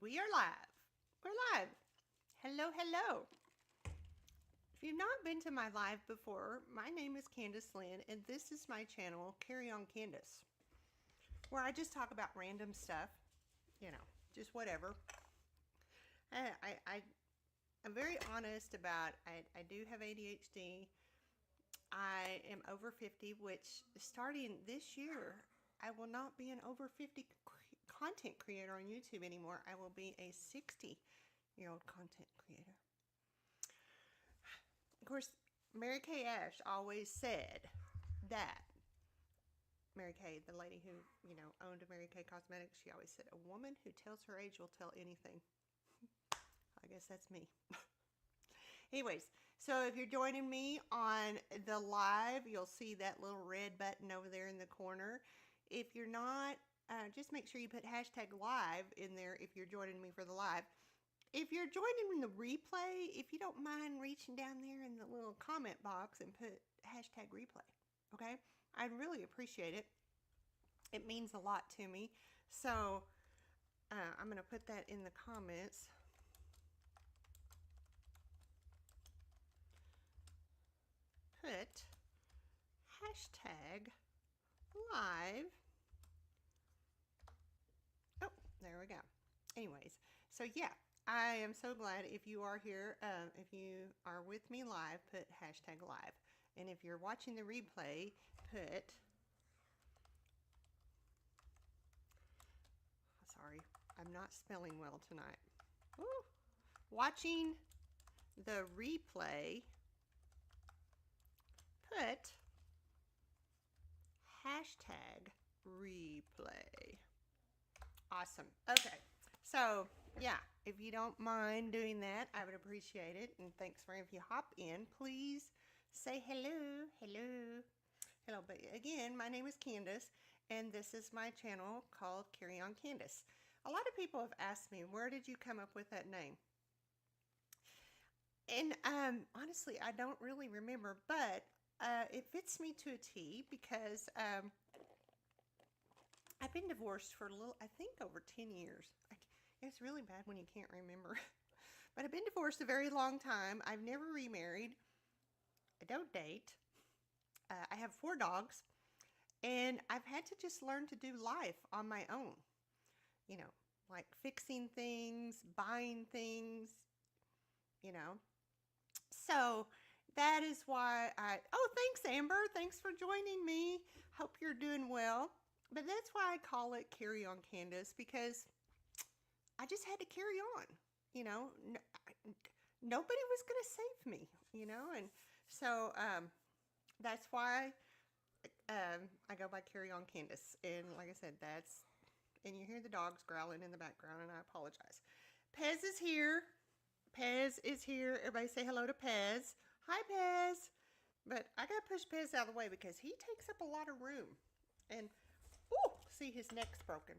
We are live. We're live. Hello, hello. If you've not been to my live before, my name is Candace Lynn, and this is my channel, Carry On Candace, where I just talk about random stuff, just whatever. I'm very honest about I do have ADHD. I am over 50, which starting this year, I will not be an over 50 content creator on YouTube anymore. I will be a 60-year-old content creator. Of course, Mary Kay Ash always said that. Mary Kay, the lady who, owned Mary Kay Cosmetics, she always said, a woman who tells her age will tell anything. I guess that's me. Anyways, so if you're joining me on the live, you'll see that little red button over there in the corner. If you're not, just make sure you put hashtag live in there if you're joining me for the live. If you're joining in the replay, if you don't mind reaching down there in the little comment box and put hashtag replay, okay? I'd really appreciate it. It means a lot to me. So I'm going to put that in the comments. Put hashtag live. Oh, there we go. Anyways, so yeah, I am so glad if you are here. If you are with me live, put hashtag live. And if you're watching the replay, put, sorry, I'm not spelling well tonight. Woo. Watching the replay, put hashtag replay. Awesome. Okay. So, yeah, if you don't mind doing that, I would appreciate it. And thanks for if you hop in, please say hello, hello, hello. But again, my name is Candace, and this is my channel called Carry On Candace. A lot of people have asked me, where did you come up with that name? And honestly, I don't really remember, but it fits me to a T because I've been divorced for I think over 10 years. It's really bad when you can't remember. But I've been divorced a very long time. I've never remarried. I don't date. I have 4 dogs. And I've had to just learn to do life on my own. Like fixing things, buying things, So that is why thanks, Amber. Thanks for joining me. Hope you're doing well. But that's why I call it Carry On Candace, because I just had to carry on, nobody was going to save me, and so that's why I go by Carry On Candace. And like I said, and you hear the dogs growling in the background, and I apologize. Pez is here. Pez is here. Everybody say hello to Pez. Hi, Pez. But I got to push Pez out of the way because he takes up a lot of room. And, see, his neck's broken.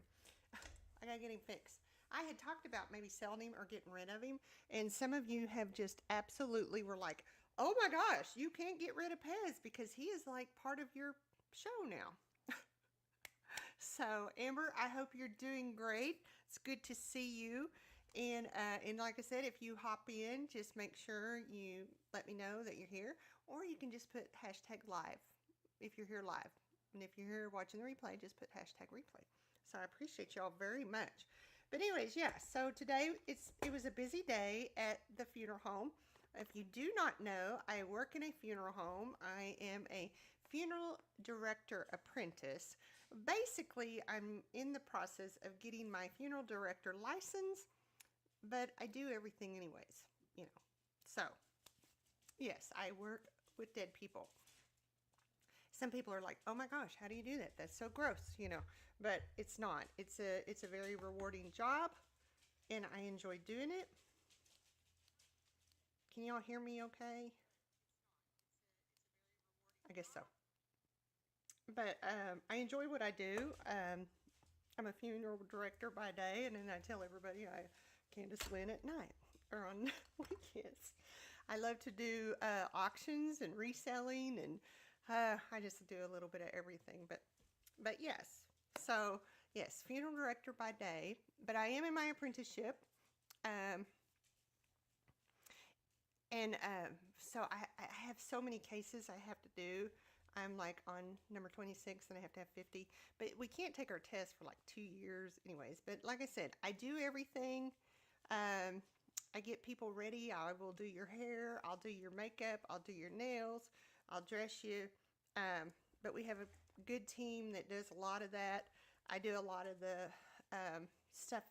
I got to get him fixed. I had talked about maybe selling him or getting rid of him. And some of you have just absolutely were like, oh my gosh, you can't get rid of Pez because he is like part of your show now. So, Amber, I hope you're doing great. It's good to see you. And like I said, if you hop in, just make sure you let me know that you're here. Or you can just put hashtag live if you're here live. And if you're here watching the replay, just put hashtag replay. So I appreciate y'all very much. But anyways, yeah, so today it was a busy day at the funeral home. If you do not know, I work in a funeral home. I am a funeral director apprentice. Basically, I'm in the process of getting my funeral director license, but I do everything anyways, So, yes, I work with dead people. Some people are like, oh my gosh, how do you do that? That's so gross, but it's not. It's a very rewarding job, and I enjoy doing it. Can y'all hear me okay? I guess so. But I enjoy what I do. I'm a funeral director by day, and then I tell everybody I Candace Lynn at night or on weekends. I love to do auctions and reselling, and I just do a little bit of everything. But yes, so Yes, funeral director by day, but I am in my apprenticeship. Um, and so I have so many cases I have to do. I'm like on number 26 and I have to have 50. But we can't take our test for like 2 years, anyways. But like I said, I do everything. Um, I get people ready. I will do your hair, I'll do your makeup, I'll do your nails, I'll dress you. But we have a good team that does a lot of that. I do a lot of the stuff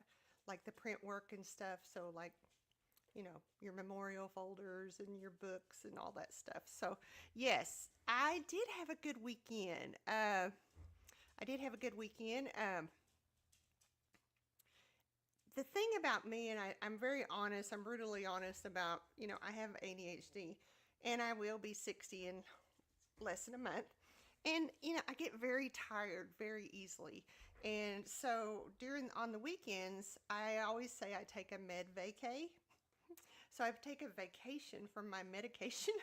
like the print work and stuff. So, like, your memorial folders and your books and all that stuff. So, yes, I did have a good weekend. I did have a good weekend. The thing about me, and I'm very honest, I'm brutally honest about, I have ADHD and I will be 60 in less than a month. And, I get very tired very easily. And so on the weekends, I always say I take a med vacay. So I take a vacation from my medication.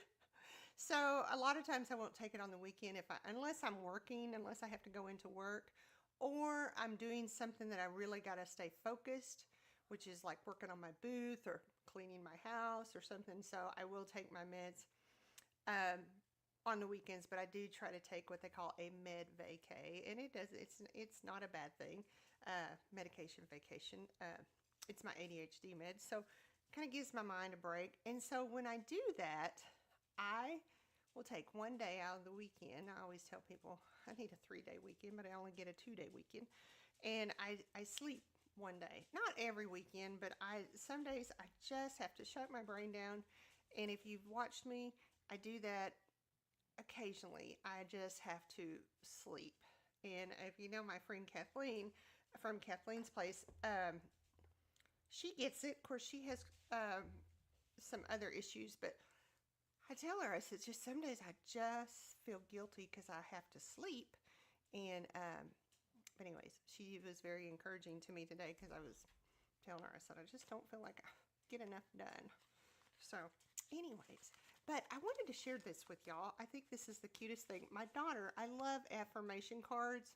So a lot of times I won't take it on the weekend unless I'm working, unless I have to go into work, or I'm doing something that I really got to stay focused, which is like working on my booth or cleaning my house or something. So I will take my meds on the weekends, but I do try to take what they call a med vacay, and it's not a bad thing. Medication vacation. It's my ADHD meds, so kind of gives my mind a break. And so when I do that, I will take one day out of the weekend. I always tell people I need a 3-day weekend, but I only get a 2-day weekend. And I sleep one day. Not every weekend, but some days I just have to shut my brain down. And if you've watched me, I do that occasionally. I just have to sleep. And if you know my friend Kathleen from Kathleen's Place, she gets it. Of course, she has some other issues, but I tell her, I said, just some days I just feel guilty because I have to sleep. And, but anyways, she was very encouraging to me today because I was telling her, I said, I just don't feel like I get enough done. So, anyways, but I wanted to share this with y'all. I think this is the cutest thing. My daughter, I love affirmation cards.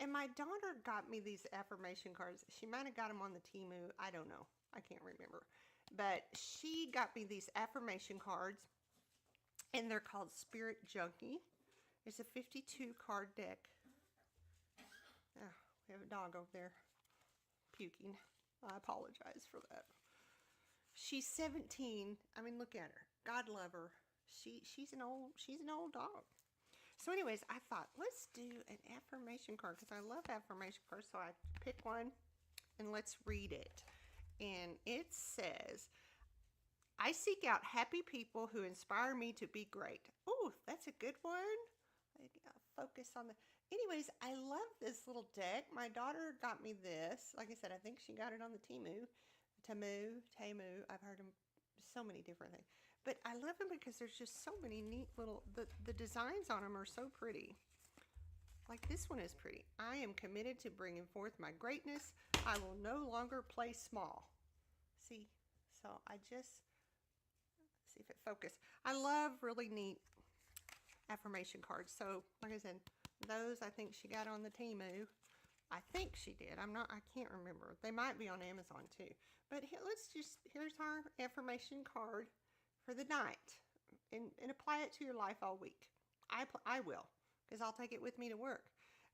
And my daughter got me these affirmation cards. She might have got them on the Temu. I don't know. I can't remember. But she got me these affirmation cards, and they're called Spirit Junkie. It's a 52 card deck. Oh, we have a dog over there puking. I apologize for that. She's 17. I mean, look at her. God love her. She's an old dog. So anyways, I thought, let's do an affirmation card because I love affirmation cards. So I picked one and let's read it. And it says, I seek out happy people who inspire me to be great. Oh, that's a good one. Focus on the... Anyways, I love this little deck. My daughter got me this. Like I said, I think she got it on the Temu. Temu. I've heard them so many different things. But I love them because there's just so many neat little... The designs on them are so pretty. Like this one is pretty. I am committed to bringing forth my greatness. I will no longer play small. See? So I just... see if it focus. I love really neat affirmation cards. So, like I said, those I think she got on the Temu. I think she did. I can't remember. They might be on Amazon too. But here's our affirmation card for the night. And apply it to your life all week. I will, because I'll take it with me to work.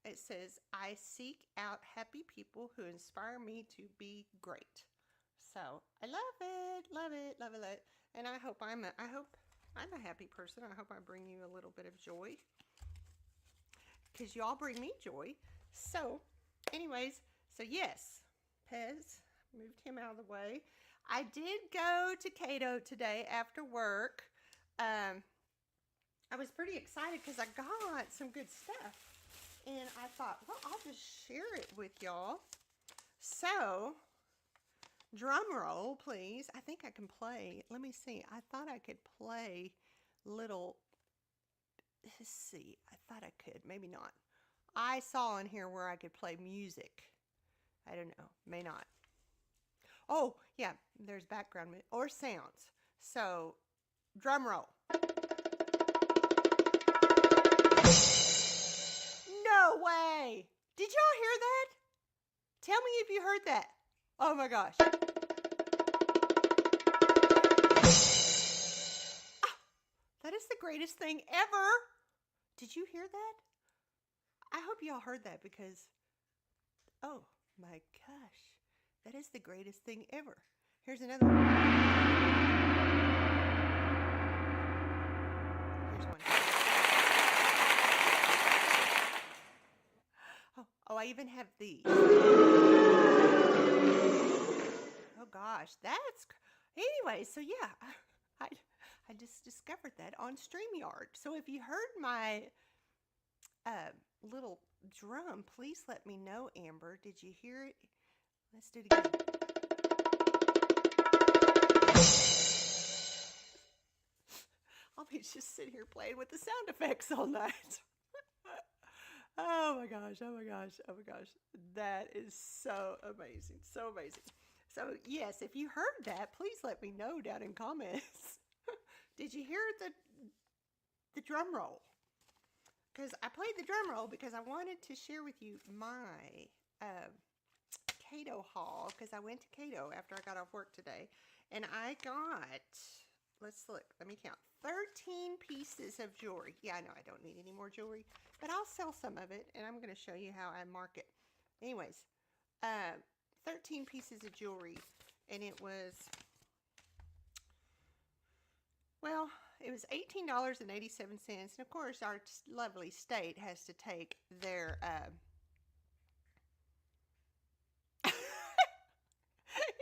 It says, I seek out happy people who inspire me to be great. So, I love it. And I hope I'm a happy person. I hope I bring you a little bit of joy, because y'all bring me joy. So, anyways, yes, Pez, moved him out of the way. I did go to Cato today after work. I was pretty excited because I got some good stuff. And I thought, well, I'll just share it with y'all. So, drum roll, please. I think I can play. Let me see. I thought I could play little... Let's see. I thought I could. Maybe not. I saw in here where I could play music. I don't know. May not. Oh, yeah. There's background or sounds. So, drum roll. No way! Did y'all hear that? Tell me if you heard that. Oh my gosh. That is the greatest thing ever. Did you hear that? I hope y'all heard that because, oh my gosh, that is the greatest thing ever. Here's another one. Here's one. Oh, I even have these. Oh gosh, anyway, so yeah, I just discovered that on StreamYard. So if you heard my little drum, please let me know, Amber. Did you hear it? Let's do it again. I'll be just sitting here playing with the sound effects all night. Oh my gosh, oh my gosh, oh my gosh. That is so amazing, so amazing. So yes, if you heard that, please let me know down in comments. Did you hear the drum roll? Because I played the drum roll because I wanted to share with you my Cato haul, because I went to Cato after I got off work today, and I got, let's look, let me count, 13 pieces of jewelry. Yeah, I know I don't need any more jewelry, but I'll sell some of it, and I'm going to show you how I mark it. Anyways, 13 pieces of jewelry, and it was, well, it was $18.87, and of course our lovely state has to take their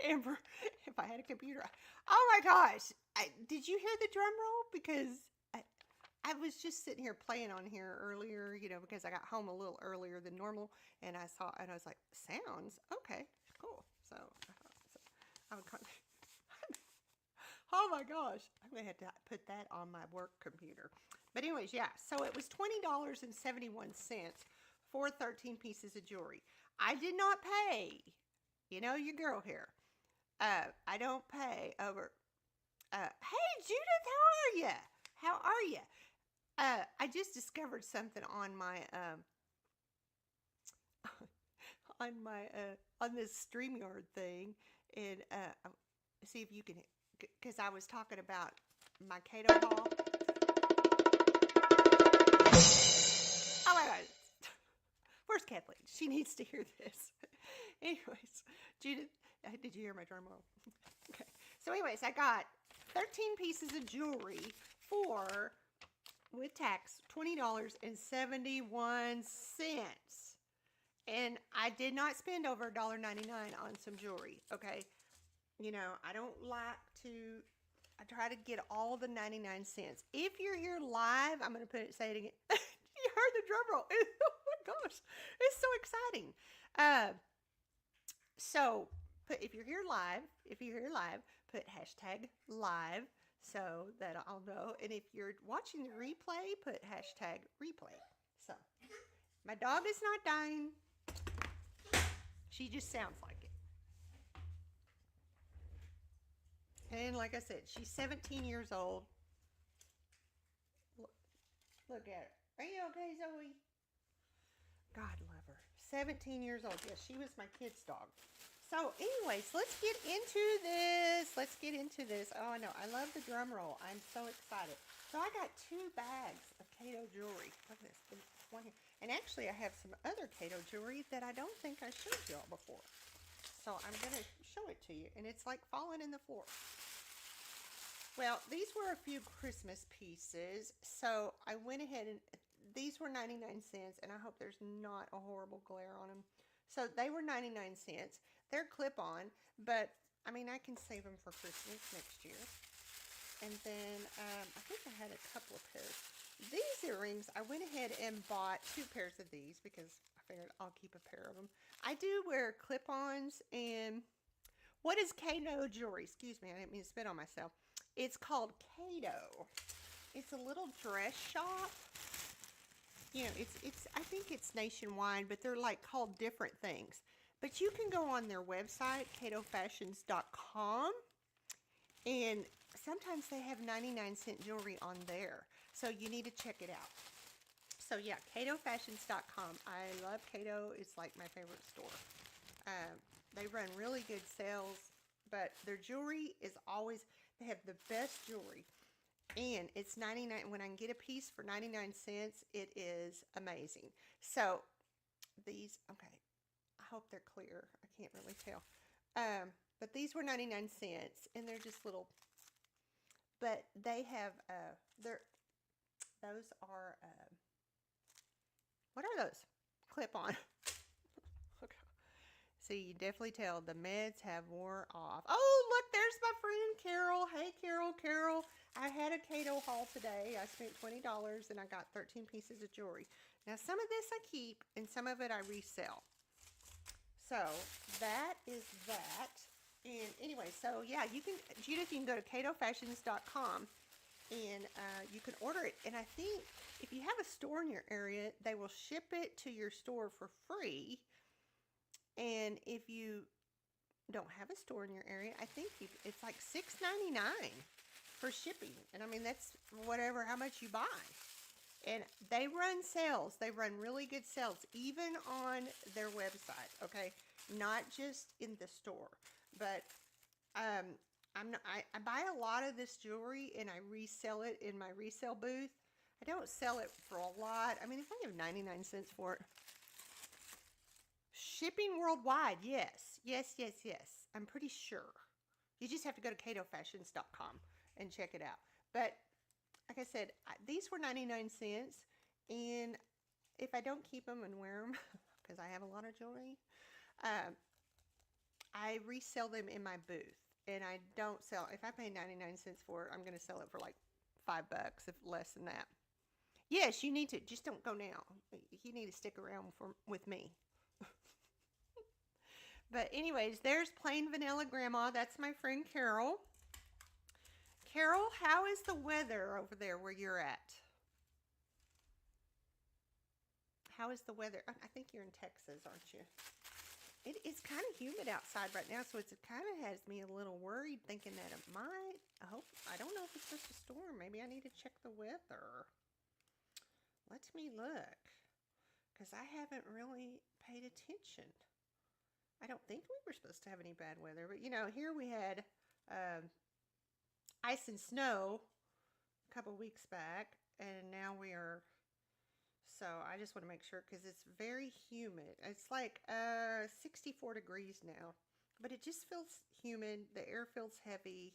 Amber, if I had a computer. Oh my gosh, did you hear the drum roll? Because I was just sitting here playing on here earlier, you know, because I got home a little earlier than normal, and I saw, and I was like, sounds, okay, cool. So I would oh my gosh, I'm gonna have to put that on my work computer. But anyways, yeah, so it was $20.71 for 13 pieces of jewelry. I did not pay, you know, your girl here. I don't pay over. Hey Judith, how are you? How are you? I just discovered something on my on this StreamYard thing, and see if you can, because I was talking about my Cato haul. Oh my God, where's Kathleen? She needs to hear this. Anyways, Judith, did you hear my drum roll? Okay. So anyways, I got 13 pieces of jewelry for, with tax, $20.71. And I did not spend over $1.99 on some jewelry, okay? You know, I don't like to, I try to get all the 99 cents. If you're here live, I'm going to say it again. You heard the drum roll. Oh my gosh, it's so exciting. So if you're here live, put hashtag live so that I'll know. And if you're watching the replay, put hashtag replay. So my dog is not dying. She just sounds like it. And like I said, she's 17 years old. Look at her. Are you okay, Zoe? God love her. 17 years old. Yes, she was my kid's dog. So anyways, let's get into this. Oh, no, I love the drum roll. I'm so excited. So I got 2 bags of Cato jewelry. Look at this. There's one here. And actually, I have some other Cato jewelry that I don't think I showed y'all before. So I'm going to show it to you. And it's like falling in the floor. Well, these were a few Christmas pieces. So I went ahead and these were 99 cents. And I hope there's not a horrible glare on them. So they were 99 cents. They're clip-on, but I mean, I can save them for Christmas next year. And then I think I had a couple of pairs. These earrings, I went ahead and bought 2 pairs of these because I figured I'll keep a pair of them. I do wear clip-ons, and what is Cato jewelry? Excuse me, I didn't mean to spit on myself. It's called Cato. It's a little dress shop. You know, it's I think it's nationwide, but they're like called different things. But you can go on their website, catofashions.com, and sometimes they have 99-cent jewelry on there. So you need to check it out. So yeah, catofashions.com. I love Cato. It's like my favorite store. They run really good sales, but their jewelry is always, they have the best jewelry. And it's 99, when I can get a piece for 99 cents, it is amazing. So these, okay, I hope they're clear. I can't really tell. But these were 99 cents, and they're just little, but they have, those are, what are those? Clip-on. Okay. So you definitely tell the meds have wore off. Oh, look, there's my friend Carol. Hey, Carol, Carol. I had a Cato haul today. I spent $20 and I got 13 pieces of jewelry. Now, some of this I keep and some of it I resell. So that is that. And anyway, so yeah, you can, Judith, you can go to catofashions.com and you can order it. And I think if you have a store in your area, they will ship it to your store for free. And if you don't have a store in your area, I think it's like $6.99 for shipping. And I mean, that's whatever, how much you buy. And they run sales. They run really good sales, even on their website, okay? Not just in the store. But I buy a lot of this jewelry and I resell it in my resale booth. I don't sell it for a lot. I mean, if I give 99 cents for it. Shipping worldwide, yes. Yes, yes, yes. I'm pretty sure. You just have to go to catofashions.com and check it out. But like I said, these were 99 cents. And if I don't keep them and wear them, because I have a lot of jewelry, I resell them in my booth. And I don't sell, if I pay 99 cents for it, I'm going to sell it for like $5, if less than that. Yes, you need to. Just don't go now. You need to stick around with me. But anyways, there's Plain Vanilla Grandma. That's my friend Carol. Carol, how is the weather over there where you're at? How is the weather? I think you're in Texas, aren't you? It's kind of humid outside right now, so it kind of has me a little worried, thinking that it might. I don't know if it's just a storm. Maybe I need to check the weather. Let me look, because I haven't really paid attention. I don't think we were supposed to have any bad weather, but you know, here we had ice and snow a couple weeks back, and now we are. So I just want to make sure, because it's very humid. It's like 64 degrees now, but it just feels humid. The air feels heavy,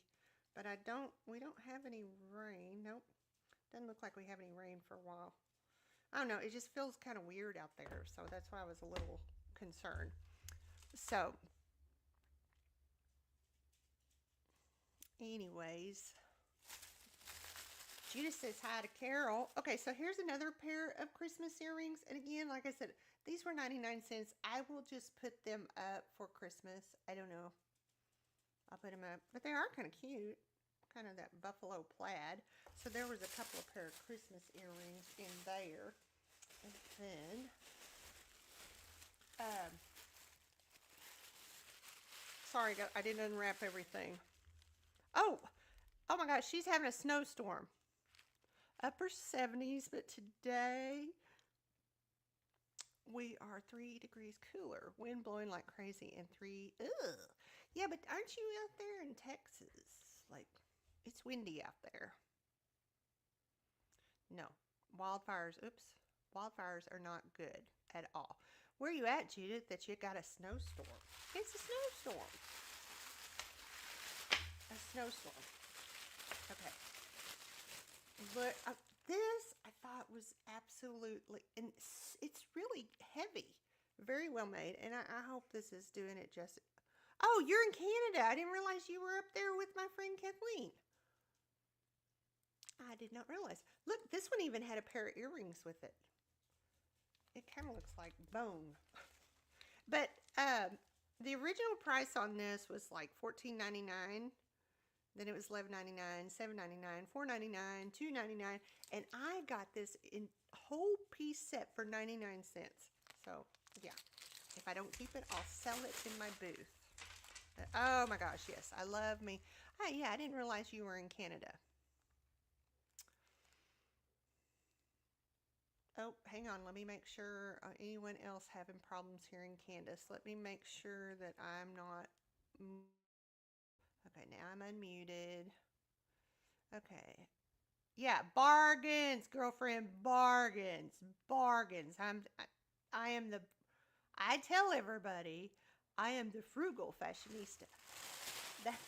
but we don't have any rain. Nope. Doesn't look like we have any rain for a while. I don't know. It just feels kind of weird out there. So that's why I was a little concerned. So anyways, Judith says hi to Carol. Okay, so here's another pair of Christmas earrings. And again, like I said, these were 99 cents. I will just put them up for Christmas. I don't know. I'll put them up. But they are kind of cute. Kind of that buffalo plaid. So there was a couple of pair of Christmas earrings in there. And then, sorry, I didn't unwrap everything. Oh my gosh, she's having a snowstorm. Upper 70s, but today we are 3 degrees cooler. Wind blowing like crazy and 3, ugh. Yeah, but aren't you out there in Texas? Like, it's windy out there. No, wildfires are not good at all. Where are you at, Judith, that you got a snowstorm? It's a snowstorm. A snowstorm. Okay. But this I thought was absolutely, and it's really heavy. Very well made. And I hope this is doing it justice. Oh, you're in Canada. I didn't realize you were up there with my friend Kathleen. I did not realize. Look, this one even had a pair of earrings with it. It kind of looks like bone. But the original price on this was like $14.99. Then it was $11.99, $7.99, $4.99, $2.99, and I got this in whole piece set for 99 cents. So, yeah, if I don't keep it, I'll sell it in my booth. Oh my gosh, yes, I love me. Oh, yeah, I didn't realize you were in Canada. Oh, hang on. Let me make sure. Anyone else having problems hearing Candace? Let me make sure that I'm not. Okay, now I'm unmuted. Okay. Yeah, bargains, girlfriend, bargains, bargains. I am the. I tell everybody, I am the frugal fashionista. That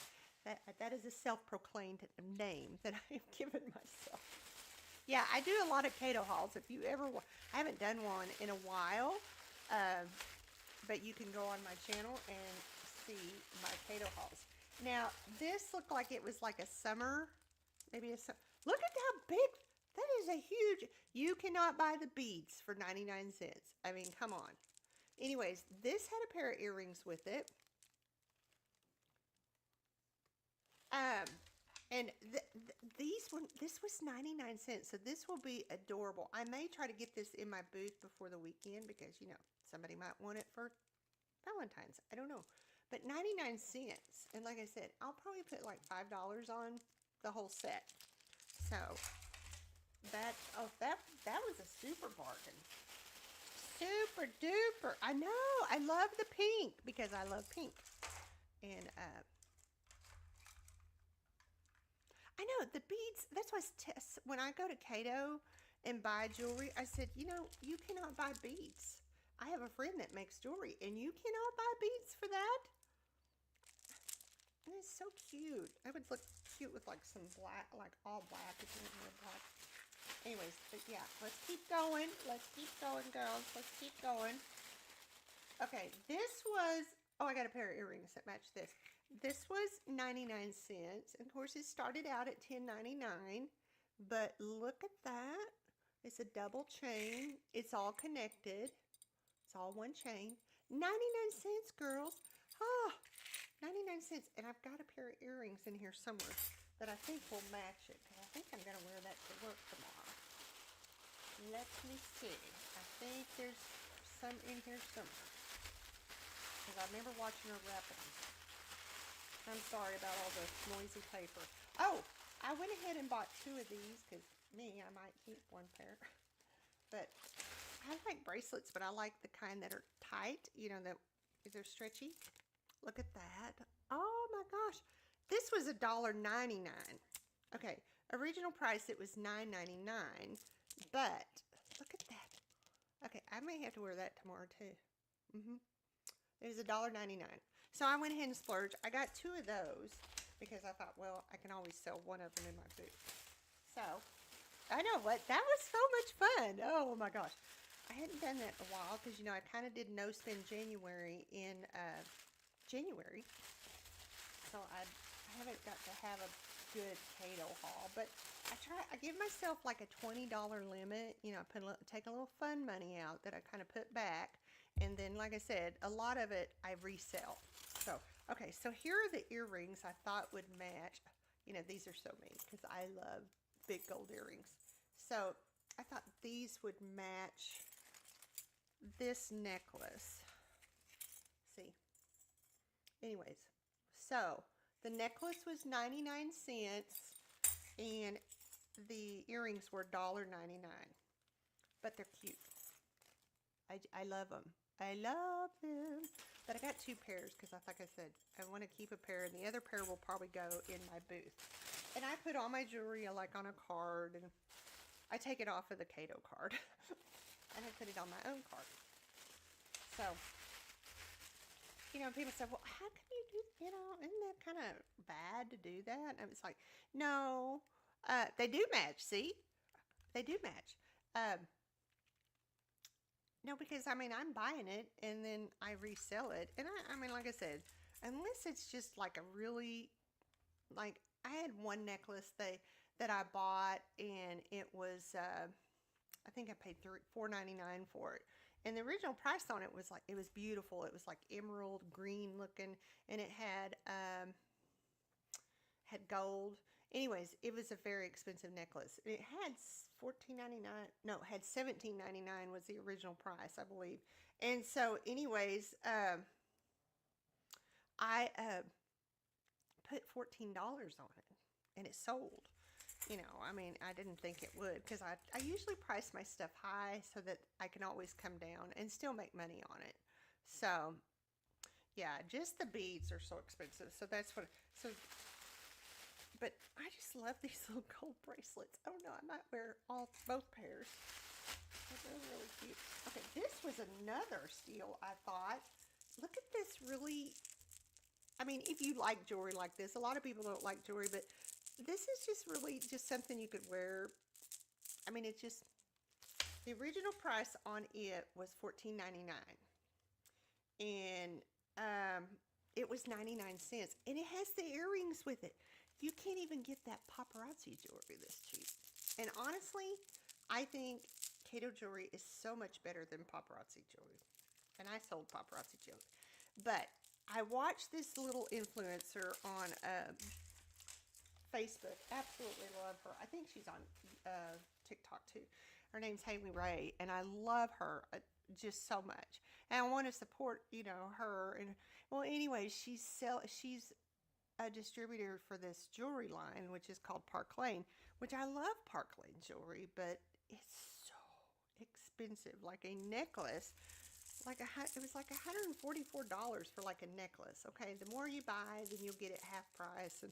that is a self-proclaimed name that I have given myself. Yeah, I do a lot of Cato hauls. If you ever, I haven't done one in a while, uh, but you can go on my channel and see my Cato hauls. Now, this looked like it was like a summer, maybe a summer. Look at how big, that is a huge, you cannot buy the beads for 99 cents. I mean, come on. Anyways, this had a pair of earrings with it. And this was 99 cents, so this will be adorable. I may try to get this in my booth before the weekend because, you know, somebody might want it for Valentine's. I don't know. But 99 cents. And like I said, I'll probably put like $5 on the whole set. So, that was a super bargain. Super duper. I know. I love the pink because I love pink. And, I know, the beads, that's why when I go to Cato and buy jewelry, I said, you know, you cannot buy beads. I have a friend that makes jewelry, and you cannot buy beads for that? And it's so cute. I would look cute with like some black, like all black, if you wear black. Anyways, but yeah, let's keep going. Let's keep going, girls. Let's keep going. Okay, this was, oh, I got a pair of earrings that match this. This was 99 cents. Of course, it started out at $10.99, but look at that. It's a double chain. It's all connected. It's all one chain. 99 cents, girls. Oh, 99 cents. And I've got a pair of earrings in here somewhere that I think will match it, because I think I'm going to wear that to work tomorrow. Let me see. I think there's some in here somewhere, because I remember watching her wrap them. I'm sorry about all the noisy paper. Oh, I went ahead and bought 2 of these because I might keep 1 pair. But I like bracelets, but I like the kind that are tight, you know, that they're stretchy. Look at that. Oh my gosh. This was $1.99. Okay, original price it was $9.99, but look at that. Okay, I may have to wear that tomorrow too. It was $1.99. So I went ahead and splurged. I got 2 of those because I thought, well, I can always sell 1 of them in my booth. So, I know what, that was so much fun. Oh my gosh. I hadn't done that in a while because, you know, I kind of did no spend January in January. So I haven't got to have a good Cato haul, but I give myself like a $20 limit. You know, take a little fun money out that I kind of put back. And then, like I said, a lot of it I resell. So, okay, so here are the earrings I thought would match. You know, these are so me because I love big gold earrings. So, I thought these would match this necklace. See? Anyways, so the necklace was 99 cents and the earrings were $1.99. But they're cute. I love them. I love them. But I got 2 pairs because, like I said, I want to keep a pair, and the other pair will probably go in my booth. And I put all my jewelry like on a card, and I take it off of the Cato card, and I put it on my own card. So, you know, people say, well, how can you do, you know, isn't that kind of bad to do that? And it's like, no, they do match, see? They do match. No, because, I mean, I'm buying it, and then I resell it. And, I mean, like I said, unless it's just, like, a really, like, I had one necklace that I bought, and it was, I think I paid $4.99 for it. And the original price on it was, like, it was beautiful. It was, like, emerald green looking, and it had gold. Anyways, it was a very expensive necklace. It had $14.99. No, it had $17.99 was the original price, I believe. And so, anyways, I put $14 on it, and it sold. you know, I mean, I didn't think it would because I usually price my stuff high so that I can always come down and still make money on it. So, yeah, just the beads are so expensive. So that's what, so, but I just love these little gold bracelets. Oh no, I might wear both pairs. They're really cute. Okay, this was another steal, I thought. Look at this really, I mean, if you like jewelry like this, a lot of people don't like jewelry, but this is just really just something you could wear. I mean, it's just, the original price on it was $14.99. And it was 99 cents. And it has the earrings with it. You can't even get that paparazzi jewelry this cheap. And honestly, I think Cato jewelry is so much better than paparazzi jewelry. And I sold paparazzi jewelry. But I watched this little influencer on Facebook. Absolutely love her. I think she's on TikTok too. Her name's Haley Ray, and I love her just so much. And I want to support, you know, her. And well, anyway, she's a distributor for this jewelry line, which is called Park Lane, which I love Park Lane jewelry, but it's so expensive. Like a necklace, it was like $144 for like a necklace. Okay, the more you buy, then you'll get it half price. And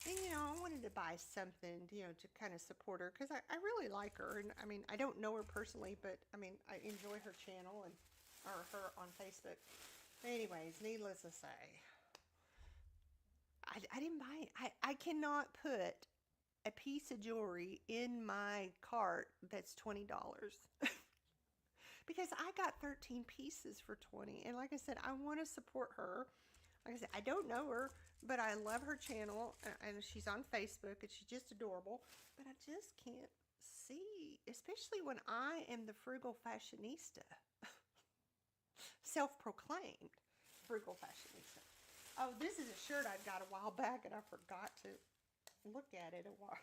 you know, I wanted to buy something, you know, to kind of support her because I really like her. And I mean, I don't know her personally, but I mean, I enjoy her channel or her on Facebook. Anyways, needless to say, I didn't buy it. I cannot put a piece of jewelry in my cart that's $20 because I got 13 pieces for 20. And like I said, I want to support her. Like I said, I don't know her, but I love her channel, and she's on Facebook, and she's just adorable. But I just can't see, especially when I am the frugal fashionista, self-proclaimed frugal fashionista. Oh, this is a shirt I got a while back, and I forgot to look at it a while.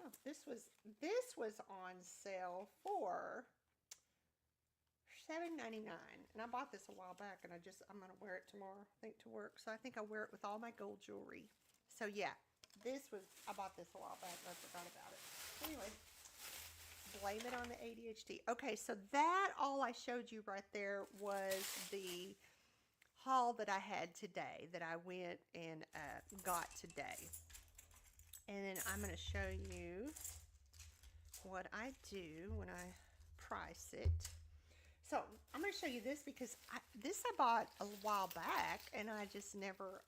Oh, this was on sale for $7.99, and I bought this a while back, and I'm gonna wear it tomorrow, I think, to work. So I think I'll wear it with all my gold jewelry. So yeah, I bought this a while back, and I forgot about it. Anyway, blame it on the ADHD. Okay, so that all I showed you right there was the haul that I had today, that I went and got today. And then I'm gonna show you what I do when I price it. So I'm going to show you this because I bought a while back, and I just never,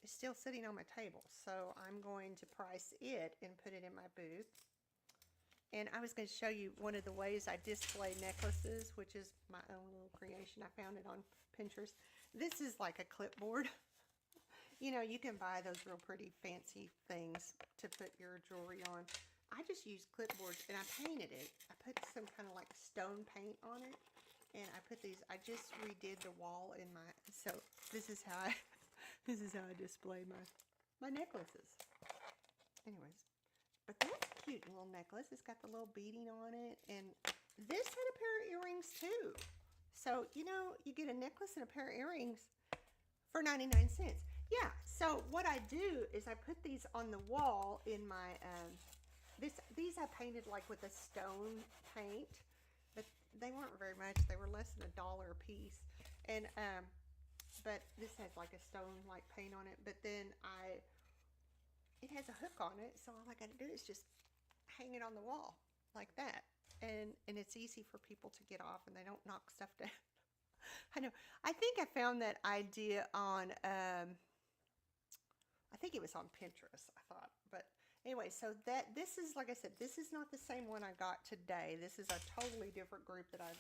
it's still sitting on my table. So I'm going to price it and put it in my booth. And I was going to show you one of the ways I display necklaces, which is my own little creation. I found it on Pinterest. This is like a clipboard. You know, you can buy those real pretty fancy things to put your jewelry on. I just used clipboards, and I painted it. I put some kind of like stone paint on it, and I just redid the wall in my, so this is how I display my necklaces. Anyways, but that's a cute little necklace. It's got the little beading on it, and this had a pair of earrings too. So, you know, you get a necklace and a pair of earrings for 99 cents. Yeah, so what I do is I put these on the wall in my, these I painted like with a stone paint, but they weren't very much. They were less than $1 a piece. And, but this has like a stone like paint on it, but then it has a hook on it. So all I got to do is just hang it on the wall like that. And it's easy for people to get off, and they don't knock stuff down. I know. I think I found that idea on, I think it was on Pinterest, I thought, but anyway, so this is, like I said, this is not the same one I got today. This is a totally different group that I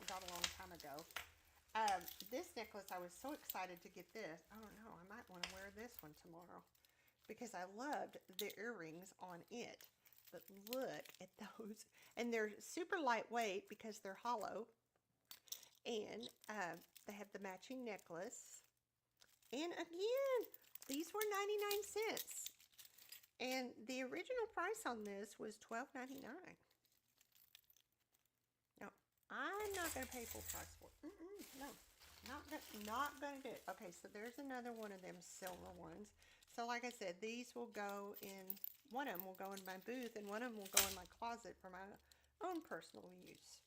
got a long time ago. This necklace, I was so excited to get this. I don't know, I might want to wear this one tomorrow because I loved the earrings on it. But look at those. And they're super lightweight because they're hollow. And they have the matching necklace. And again, these were 99 cents. And the original price on this was $12.99. No, I'm not going to pay full price for it. No, not going to do it. Okay, so there's another one of them silver ones. So like I said, these will go in, one of them will go in my booth and one of them will go in my closet for my own personal use.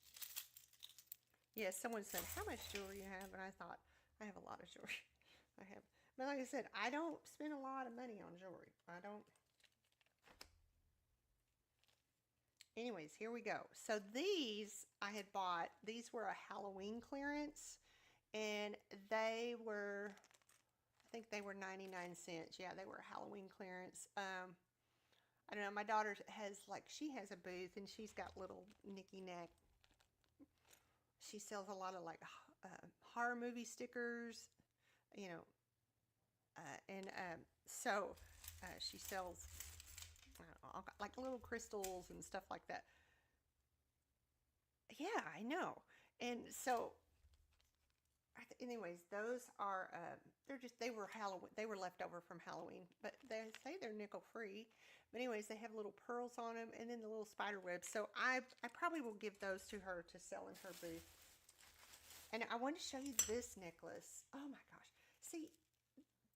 Yes, someone said, how much jewelry you have? And I thought, I have a lot of jewelry. I have, but like I said, I don't spend a lot of money on jewelry. I don't. Anyways, here we go. So these I had bought, these were a Halloween clearance, and they were, I think they were 99 cents. Yeah, they were Halloween clearance. I don't know, my daughter has, like, she has a booth, and she's got little knicky-knack. She sells a lot of, like, horror movie stickers, you know, and so she sells, I don't know, like little crystals and stuff like that. Yeah, I know. And so, anyways, those are they're just, they were Halloween, they were left over from Halloween, but they say they're nickel free. But anyways, they have little pearls on them, and then the little spider webs. So I probably will give those to her to sell in her booth. And I want to show you this necklace. Oh my gosh! See,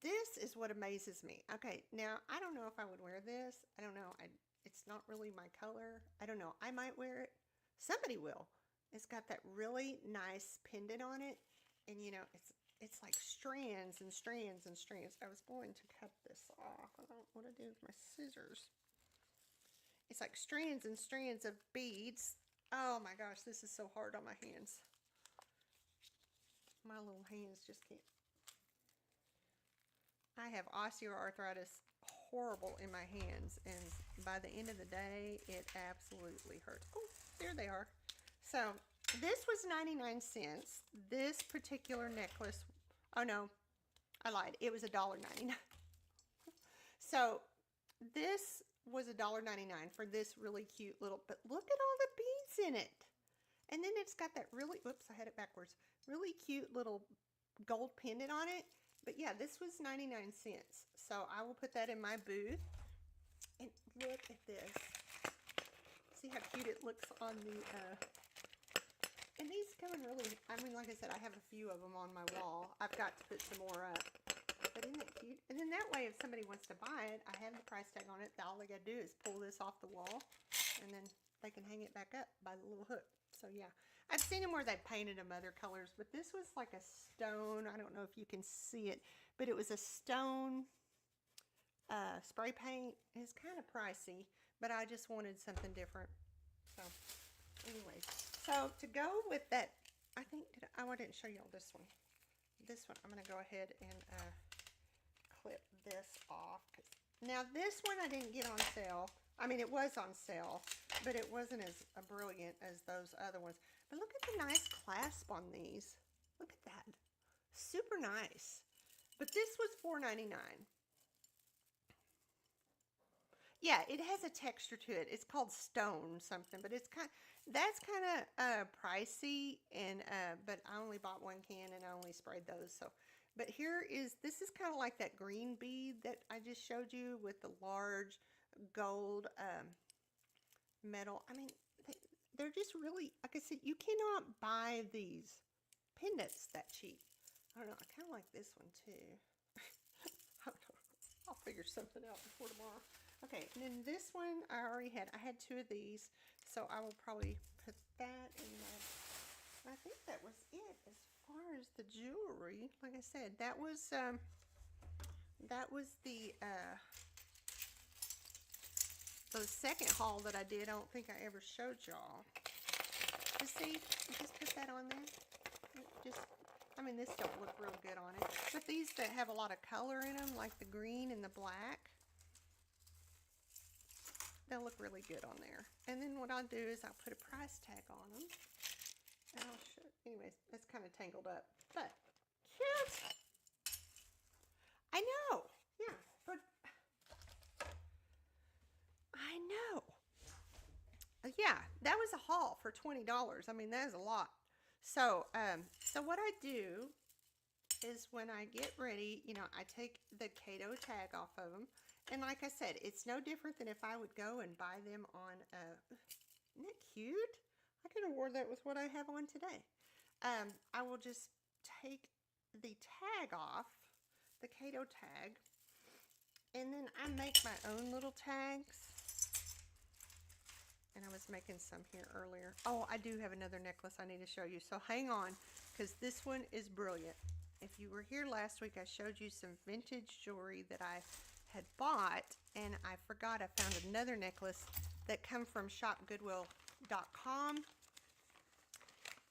this is what amazes me. Okay, now I don't know if I would wear this. I don't know. It's not really my color. I don't know. I might wear it. Somebody will. It's got that really nice pendant on it, and you know, it's like strands and strands and strands. I was going to cut this off. I don't know what to do with my scissors. It's like strands and strands of beads. Oh my gosh, this is so hard on my hands. My little hands just can't. I have osteoarthritis horrible in my hands, and by the end of the day, it absolutely hurts. Oh, there they are. So this was 99 cents. This particular necklace, oh no, I lied. It was $1.99. So this was $1.99 for this really cute little, but look at all the beads in it. And then it's got that really, oops, I had it backwards, really cute little gold pendant on it. But yeah, this was 99 cents. So I will put that in my booth. And look at this. See how cute it looks on the, and these come in really, I mean, like I said, I have a few of them on my wall. I've got to put some more up. But isn't that cute? And then that way, if somebody wants to buy it, I have the price tag on it. All they got to do is pull this off the wall, and then they can hang it back up by the little hook. So yeah, I've seen them where they painted them other colors, but this was like a stone. I don't know if you can see it, but it was a stone spray paint. It's kind of pricey, but I just wanted something different. So anyways, so to go with that, I think, I didn't show you all this one. This one, I'm going to go ahead and clip this off. Now this one I didn't get on sale. I mean, it was on sale, but it wasn't as brilliant as those other ones. But look at the nice clasp on these. Look at that. Super nice. But this was $4.99. Yeah, it has a texture to it. It's called stone something, but it's that's kind of pricey, and but I only bought one can and I only sprayed those. So, but this is kind of like that green bead that I just showed you with the large gold metal. I mean, they're just really, like I said, you cannot buy these pendants that cheap. I don't know. I kind of like this one too. I'll figure something out before tomorrow. Okay, and then this one I already had. I had two of these, so I will probably put that in my, I think that was it as far as the jewelry. Like I said, that was the second haul that I did. I don't think I ever showed y'all. You see, just put that on there. I mean, this don't look real good on it, but these that have a lot of color in them, like the green and the black, they'll look really good on there. And then what I'll do is I'll put a price tag on them. And I'll show, anyways, that's kind of tangled up, but cute. I know, yeah, but I know. Yeah, that was a haul for $20. I mean, that is a lot. So, so what I do is when I get ready, you know, I take the Cato tag off of them. And like I said, it's no different than if I would go and buy them on, isn't that cute? I could have worn that with what I have on today. I will just take the tag off, the Cato tag, And then I make my own little tags. And I was making some here earlier. Oh, I do have another necklace I need to show you. So hang on, because this one is brilliant. If you were here last week, I showed you some vintage jewelry that I had bought, and I forgot I found another necklace that come from shopgoodwill.com.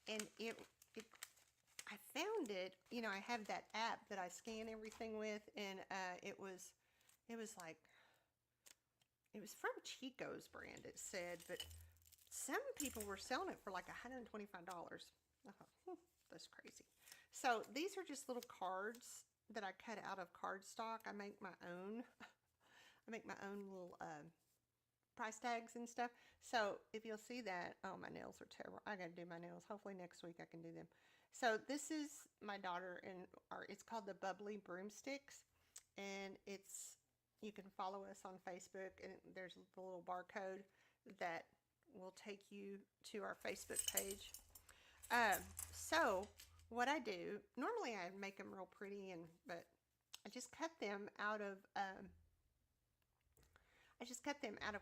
And I found it, you know, I have that app that I scan everything with, and it was like, it was from Chico's brand, it said, but some people were selling it for like $125. I thought, that's crazy. So these are just little cards that I cut out of cardstock. I make my own. I make my own little price tags and stuff. So if you'll see that, oh, my nails are terrible. I got to do my nails. Hopefully next week I can do them. So this is my daughter, and it's called the Bubbly Broomsticks, and you can follow us on Facebook, and there's the little barcode that will take you to our Facebook page. So what I do, normally I make them real pretty, but I just cut them out of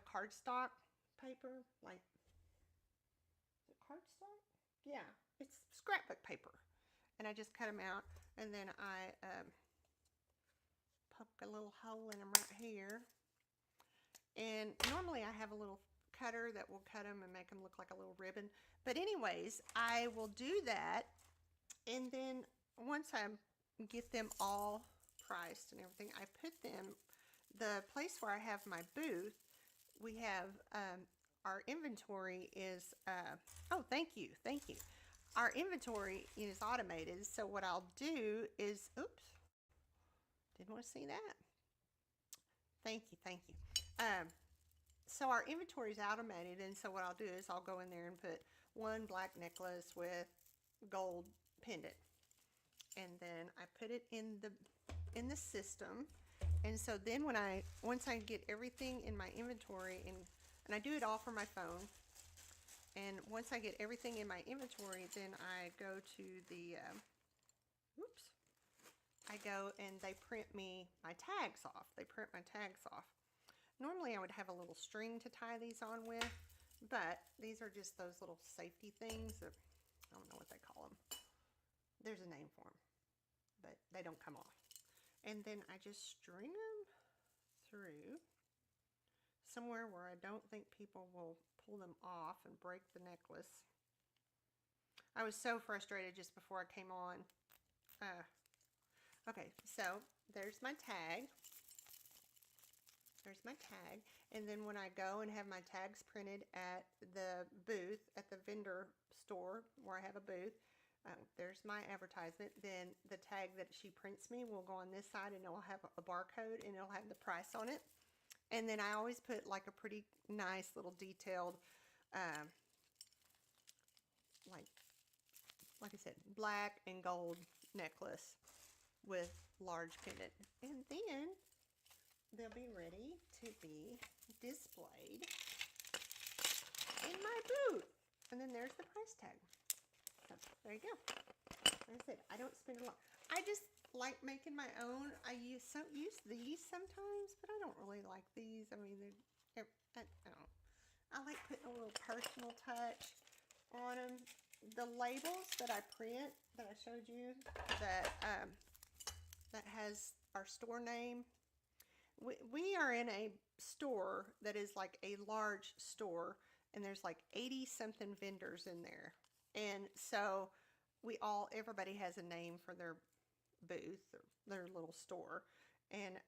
cardstock paper, like, is it cardstock? Yeah, it's scrapbook paper, and I just cut them out, and then I poke a little hole in them right here. And normally I have a little cutter that will cut them and make them look like a little ribbon. But anyways, I will do that. And then once I get them all priced and everything, I put them, the place where I have my booth, we have, our inventory is, oh, thank you. Our inventory is automated. So what I'll do is, oops, didn't want to see that. Thank you. So our inventory is automated, and so what I'll do is I'll go in there and put one black necklace with gold pendant, and then I put it in the system. And so then once I get everything in my inventory, and I do it all from my phone, and once I get everything in my inventory, then I go to the I go and they print me my tags off. Normally I would have a little string to tie these on with, but these are just those little safety things that, I don't know what they call them. There's a name for them, but they don't come off. And then I just string them through somewhere where I don't think people will pull them off and break the necklace. I was so frustrated just before I came on. Okay, so there's my tag. And then when I go and have my tags printed at the booth, at the vendor store where I have a booth, there's my advertisement. Then the tag that she prints me will go on this side, and it'll have a barcode, and it'll have the price on it. And then I always put like a pretty nice little detailed, like I said, black and gold necklace with large pendant. And then they'll be ready to be displayed in my booth. And then there's the price tag. So there you go. Like I said, I don't spend a lot. I just like making my own. I use these sometimes, but I don't really like these. I mean, I don't know. I like putting a little personal touch on them. The labels that I print, that I showed you, that has our store name. We are in a store that is like a large store, and there's like 80 something vendors in there. And so everybody has a name for their booth or their little store. And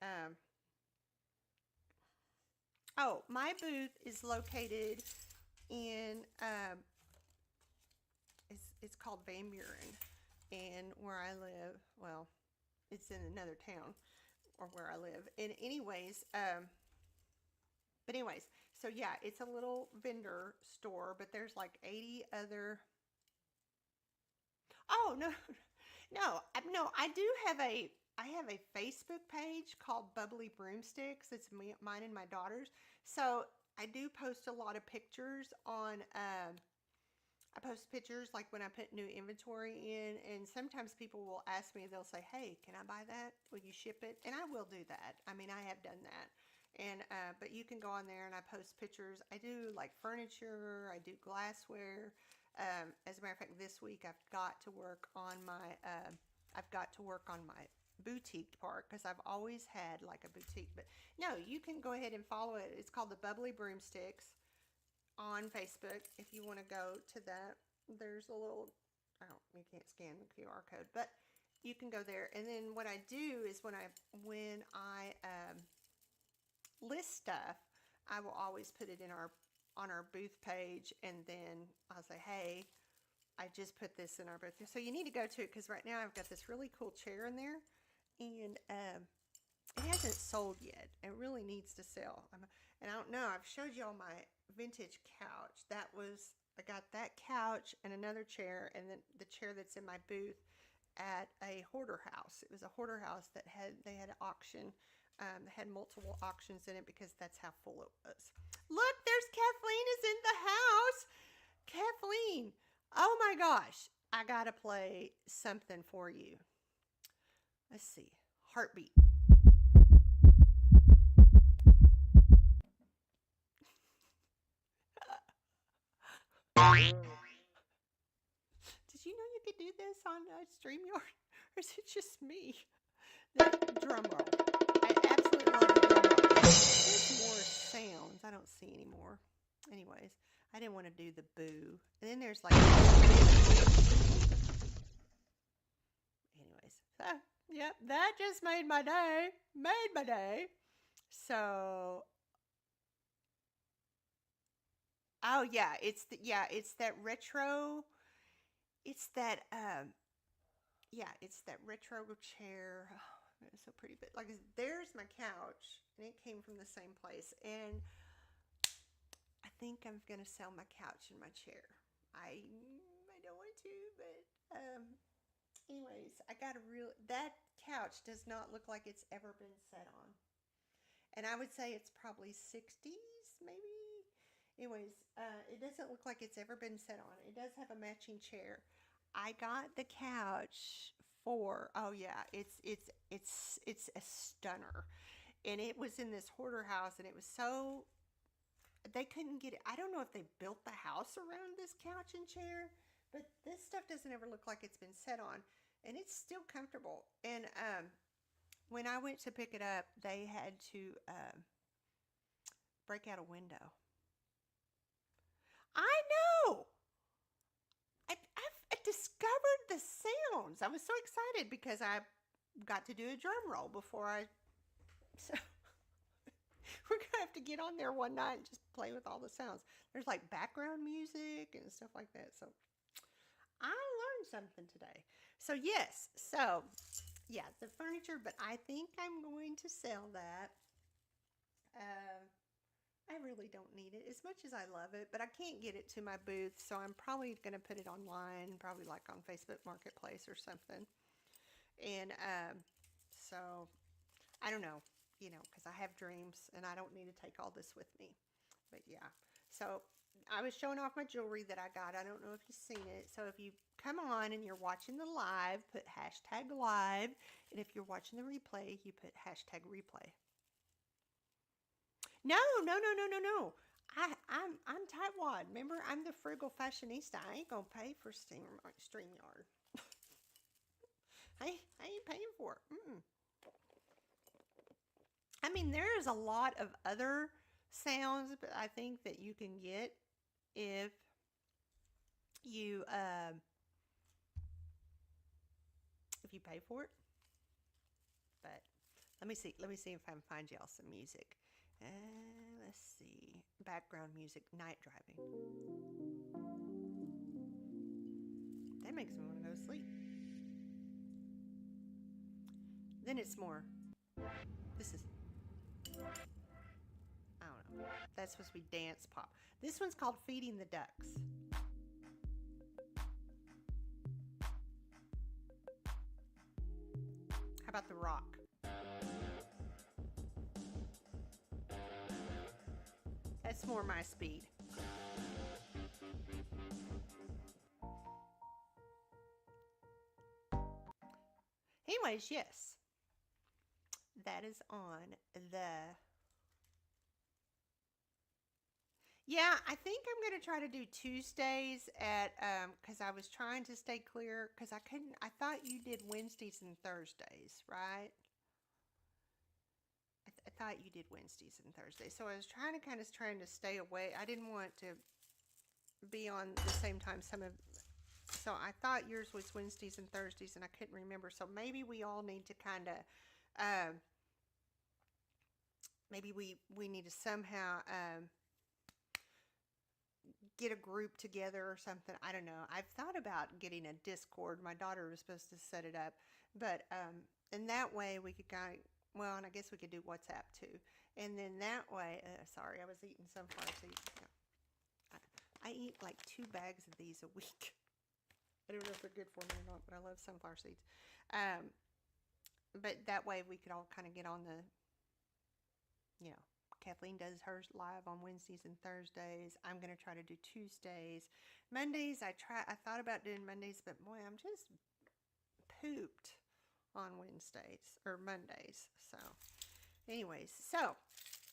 my booth is located in it's called Van Buren, and where I live, well, it's in another town, or where I live. And anyways, so yeah, it's a little vendor store, but there's like 80 other. Oh, no, I do have I have a Facebook page called Bubbly Broomsticks. It's mine and my daughter's. So I do post a lot of pictures on I post pictures like when I put new inventory in, and sometimes people will ask me, they'll say, "Hey, can I buy that? Will you ship it?" And I will do that. I mean, I have done that. And but you can go on there and I post pictures. I do like furniture, I do glassware. As a matter of fact, this week I've got to work on my boutique part because I've always had like a boutique. But no, you can go ahead and follow it. It's called the Bubbly Broomsticks on Facebook. If you want to go to that, there's a little, oh, you can't scan the QR code, but you can go there. And then what I do is when I list stuff, I will always put it in our on our booth page, and then I'll say, "Hey, I just put this in our booth." So you need to go to it because right now I've got this really cool chair in there, and it hasn't sold yet. It really needs to sell. And I don't know. I've showed you all my vintage couch. I got that couch and another chair, and then the chair that's in my booth at a hoarder house. It was a hoarder house that they had an auction. They had multiple auctions in it because that's how full it was. Look, there's Kathleen is in the house. Kathleen, oh my gosh, I gotta play something for you. Let's see, heartbeat. Did you know you could do this on StreamYard, or is it just me? That drum roll. I absolutely love the drum roll. There's more sounds. I don't see any more. Anyways, I didn't want to do the boo. And then there's like. Anyways, yep, that just made my day. Made my day. So, oh yeah, it's that retro. It's that it's that retro chair. Oh, it's so pretty. But like, there's my couch, and it came from the same place. And I think I'm gonna sell my couch and my chair. I don't want to, but anyways, I got a real that couch does not look like it's ever been set on, and I would say it's probably 60s maybe. Anyways, it doesn't look like it's ever been set on. It does have a matching chair. I got the couch for it's a stunner, and it was in this hoarder house, and it was so they couldn't get it. I don't know if they built the house around this couch and chair, but this stuff doesn't ever look like it's been set on, and it's still comfortable. And when I went to pick it up, they had to break out a window. I know. I've discovered the sounds. I was so excited because I got to do a drum roll before I. So we're gonna have to get on there one night and just play with all the sounds. There's like background music and stuff like that. So I learned something today. So yes, yeah, the furniture, but I think I'm going to sell that. Um, I really don't need it as much as I love it, but I can't get it to my booth, so I'm probably going to put it online, probably like on Facebook Marketplace or something. And so I don't know, because I have dreams and I don't need to take all this with me. But yeah, so I was showing off my jewelry that I got. I don't know if you've seen it. So if you come on and you're watching the live, put hashtag live. And if you're watching the replay, you put hashtag replay. No, no, no, no, no, no. I'm tightwad. Remember, I'm the frugal fashionista. I ain't gonna pay for StreamYard. I ain't paying for it. Mm-mm. I mean, there's a lot of other sounds, but I think that you can get if you pay for it. But let me see if I can find y'all some music. Let's see. Background music, night driving. That makes me want to go to sleep. Then it's more. This is, I don't know. That's supposed to be dance pop. This one's called Feeding the Ducks. How about The Rock? That's more my speed. anyways, yes, that is on the. Yeah, I think I'm gonna try to do Tuesdays at because I was trying to stay clear because I couldn't. I thought you did Wednesdays and Thursdays, right? I thought you did Wednesdays and Thursdays, so I was trying to stay away. I didn't want to be on the same time some of. So I thought yours was Wednesdays and Thursdays, and I couldn't remember. So maybe we all need to kind of. Maybe we need to somehow get a group together or something. I don't know. I've thought about getting a Discord. My daughter was supposed to set it up, but and that way we could kind of. Well, and I guess we could do WhatsApp too. And then that way, sorry, I was eating sunflower seeds. I eat like 2 bags of these a week. I don't know if they're good for me or not, but I love sunflower seeds. But that way we could all kind of get on the, you know, Kathleen does hers live on Wednesdays and Thursdays. I'm going to try to do Tuesdays. Mondays, I thought about doing Mondays, but boy, I'm just pooped on Wednesdays or Mondays. So, anyways, so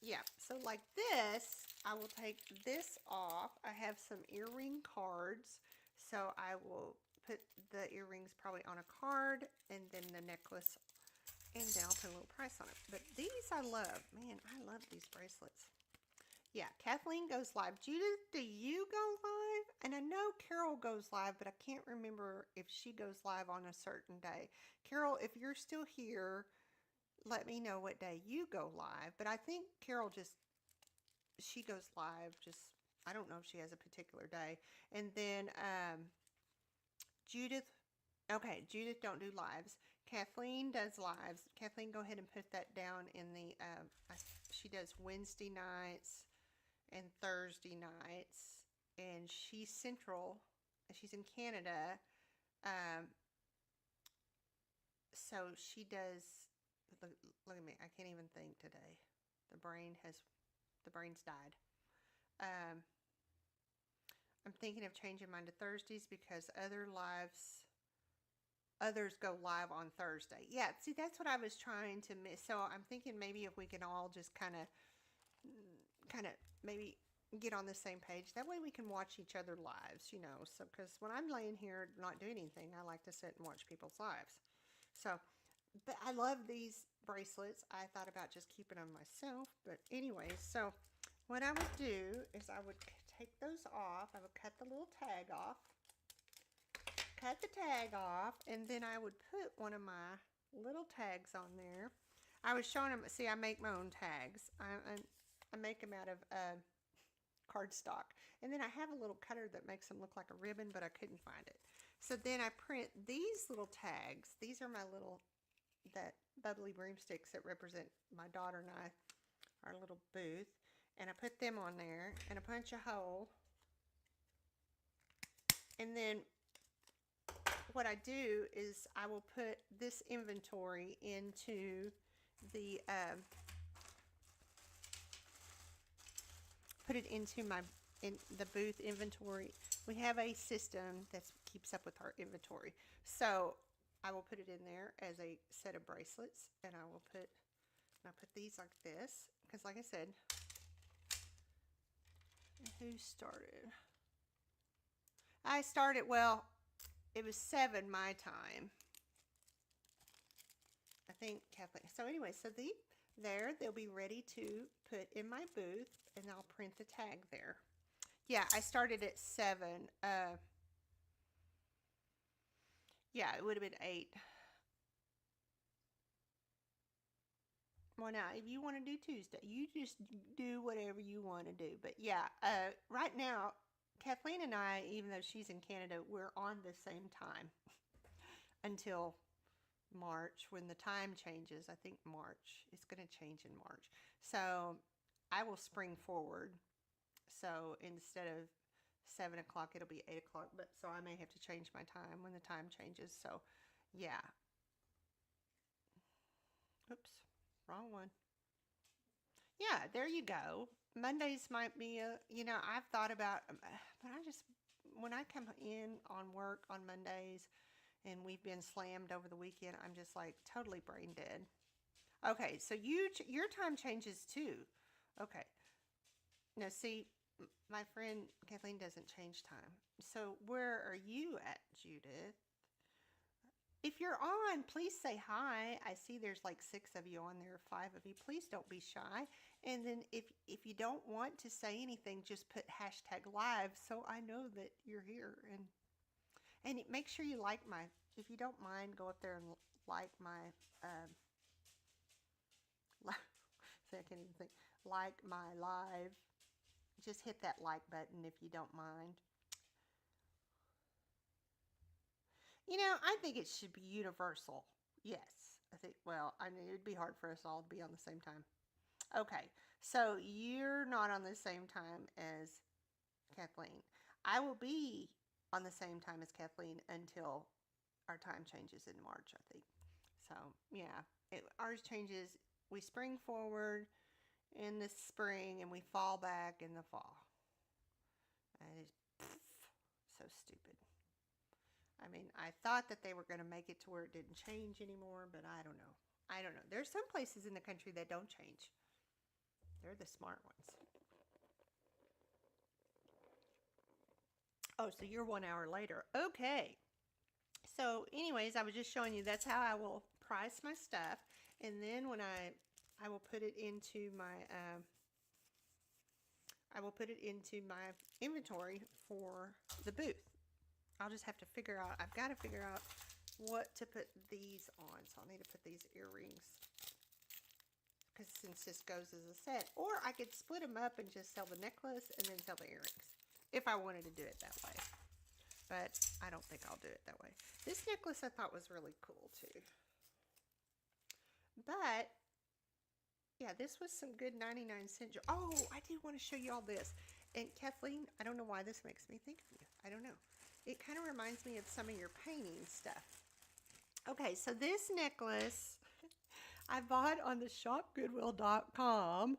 yeah, so like this, I will take this off. I have some earring cards, so I will put the earrings probably on a card and then the necklace, and then I'll put a little price on it. But these I love. Man, I love these bracelets. Yeah, Kathleen goes live. Judith, do you go live? And I know Carol goes live, but I can't remember if she goes live on a certain day. Carol, if you're still here, let me know what day you go live. But I think Carol she goes live I don't know if she has a particular day. And then Judith, okay, Judith don't do lives. Kathleen does lives. Kathleen, go ahead and put that down in the, she does Wednesday nights and Thursday nights, and she's Central. She's in Canada, so she does. Look at me. I can't even think today. The brain's died. I'm thinking of changing mine to Thursdays because others go live on Thursday. Yeah, see, that's what I was trying to miss. So I'm thinking maybe if we can all just kind of maybe get on the same page. That way we can watch each other lives, you know. So, because when I'm laying here not doing anything, I like to sit and watch people's lives. So, but I love these bracelets. I thought about just keeping them myself. But anyway, so what I would do is I would take those off. I would cut the little tag off. Cut the tag off, and then I would put one of my little tags on there. I was showing them, see, I make my own tags. I make them out of cardstock. And then I have a little cutter that makes them look like a ribbon, but I couldn't find it. So then I print these little tags. These are my that bubbly broomsticks that represent my daughter and I, our little booth. And I put them on there, and I punch a hole. And then what I do is I will put this inventory into the put it into the booth inventory. We have a system that keeps up with our inventory. So I will put it in there as a set of bracelets, and I put these like this because, like I said, who started? I started, well, it was 7 my time. I think Kathleen. So anyway, so they'll be ready to put in my booth, and I'll print the tag there. Yeah, I started at 7. Yeah, it would have been 8. Well, now, if you want to do Tuesday, you just do whatever you want to do. But yeah, right now, Kathleen and I, even though she's in Canada, we're on the same time until March when the time changes. I think March. It's going to change in March. So I will spring forward. So instead of 7 o'clock, it'll be 8 o'clock. But so I may have to change my time when the time changes. So yeah. Oops, wrong one. Yeah, there you go. Mondays might be I've thought about, but when I come in on work on Mondays and we've been slammed over the weekend. I'm just like totally brain dead. Okay, so your time changes too. Okay. Now see, my friend Kathleen doesn't change time. So where are you at, Judith? If you're on, please say hi. I see there's like 6 of you on there, 5 of you. Please don't be shy. And then if you don't want to say anything, just put hashtag live so I know that you're here. And make sure you like my, if you don't mind, go up there and like my, I can't even think, like my live. Just hit that like button if you don't mind. You know, I think it should be universal. Yes. I think, well, I mean, it'd be hard for us all to be on the same time. Okay. So you're not on the same time as Kathleen. I will be on the same time as Kathleen until our time changes in March, I think. So, yeah. Ours changes. We spring forward in the spring and we fall back in the fall. That is so stupid. I mean, I thought that they were going to make it to where it didn't change anymore, but I don't know. I don't know. There's some places in the country that don't change. They're the smart ones. Oh, so you're 1 hour later. Okay. So anyways, I was just showing you that's how I will price my stuff. And then when I will put it into my inventory for the booth. I'll just have to figure out, I've got to figure out what to put these on. So I'll need to put these earrings, because since this goes as a set, or I could split them up and just sell the necklace and then sell the earrings if I wanted to do it that way. But I don't think I'll do it that way. This necklace I thought was really cool too. But yeah, this was some good 99-cent. Oh, I did want to show you all this. And Kathleen, I don't know why this makes me think of you. I don't know. It kind of reminds me of some of your painting stuff. Okay, so this necklace I bought on the shopgoodwill.com.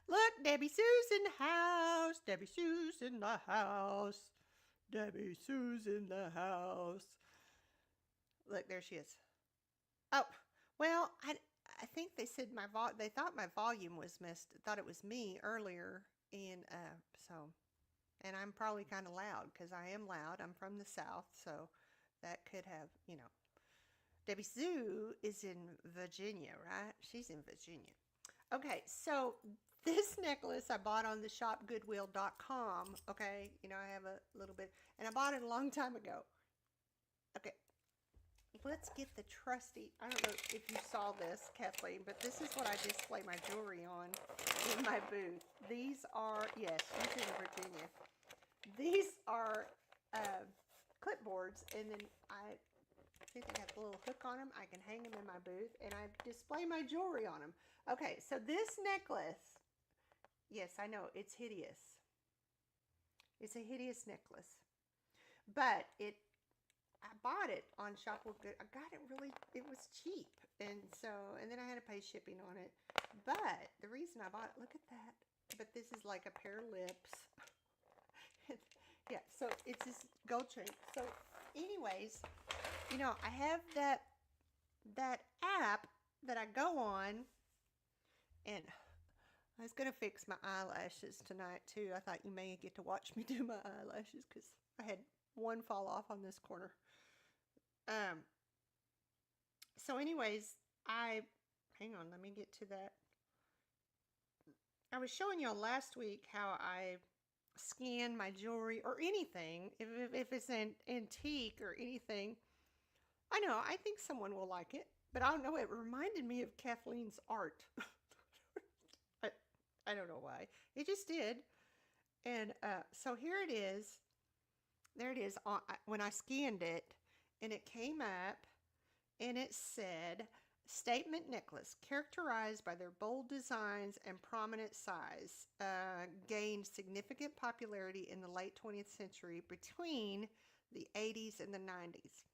Look, Debbie Sue's in the house. Debbie Sue's in the house. Debbie Sue's in the house. Look, there she is. Oh, well, I think they said they thought my volume was missed. Thought it was me earlier, and and I'm probably kind of loud because I am loud. I'm from the South, so that could have, you know. Debbie Sue is in Virginia, right? She's in Virginia. Okay, so this necklace I bought on the shopgoodwill.com. Okay, you know, I have a little bit, and I bought it a long time ago. Okay, let's get the trusty, I don't know if you saw this, Kathleen, but this is what I display my jewelry on in my booth. These are, yes, she's in Virginia. These are clipboards, and then I think they got a little hook on them. I can hang them in my booth, and I display my jewelry on them. Okay, so this necklace, yes, I know, it's hideous. It's a hideous necklace. But I bought it on Shopwood. I got it really, it was cheap. And then I had to pay shipping on it. But the reason I bought it, look at that. But this is like a pair of lips. Yeah, so it's this gold chain. So anyways, you know, I have that app that I go on, and I was going to fix my eyelashes tonight too. I thought you may get to watch me do my eyelashes because I had one fall off on this corner. So anyways, hang on, let me get to that. I was showing y'all last week how I scan my jewelry or anything, if it's an antique or anything. I know, I think someone will like it, but I don't know, it reminded me of Kathleen's art. I don't know why. It just did. And so here it is. There it is when I scanned it, and it came up, and it said, statement necklace, characterized by their bold designs and prominent size, gained significant popularity in the late 20th century between the 80s and the 90s.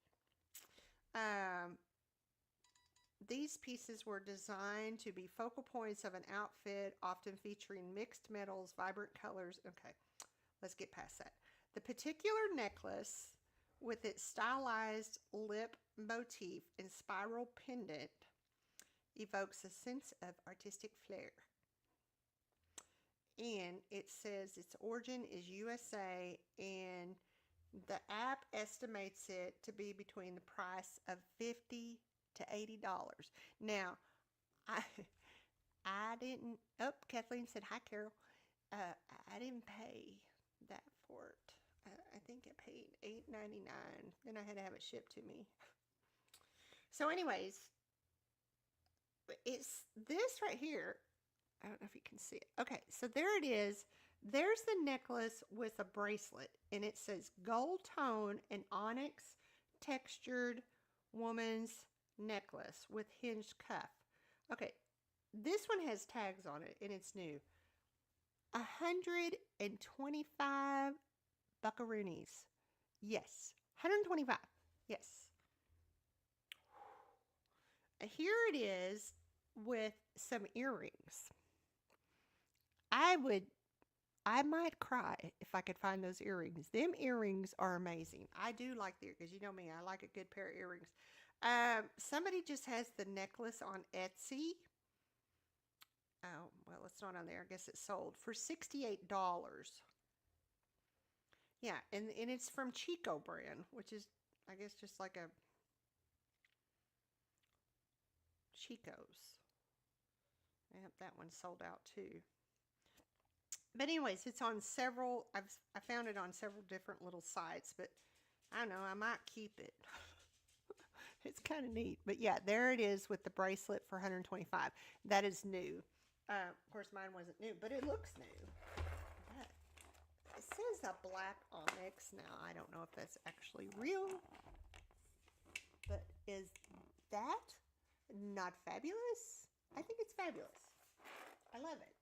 These pieces were designed to be focal points of an outfit, often featuring mixed metals, vibrant colors. Okay, let's get past that. The particular necklace with its stylized lip motif and spiral pendant, evokes a sense of artistic flair. And it says its origin is USA, and the app estimates it to be between the price of $50 to $80. Now, I I didn't. Oh, Kathleen said hi, Carol. I didn't pay that for it. I think I paid $8.99. Then I had to have it shipped to me. So, anyways, it's this right here. I don't know if you can see it. Okay, so there it is. There's the necklace with a bracelet, and it says gold tone and onyx textured woman's necklace with hinged cuff. Okay, this one has tags on it, and it's new. 125 buckaroonies. Yes, 125. Yes. Here it is with some earrings. I might cry if I could find those earrings. Them earrings are amazing. I do like the earrings, because you know me, I like a good pair of earrings. Somebody just has the necklace on Etsy. Oh, well, it's not on there. I guess it's sold for $68. Yeah, and it's from Chico brand, which is, I guess, just like a Chico's. Yep, that one's sold out too. But anyways, it's on several. I found it on several different little sites, but I don't know. I might keep it. It's kind of neat. But yeah, there it is with the bracelet for 125. That is new. Of course, mine wasn't new, but it looks new. But it says a black onyx. Now, I don't know if that's actually real, but is that not fabulous? I think it's fabulous. I love it.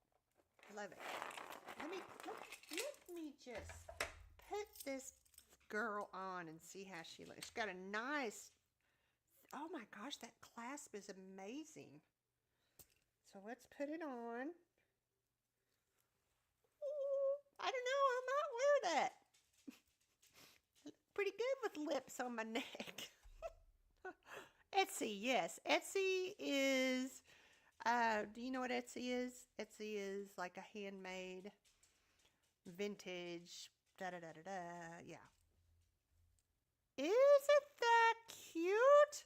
I love it. Let me just put this girl on and see how she looks. She's got a nice. Oh my gosh, that clasp is amazing. So let's put it on. Ooh, I don't know. I might wear that. Pretty good with lips on my neck. Etsy, yes. Etsy is. Do you know what Etsy is? Etsy is like a handmade, vintage, yeah. Isn't that cute?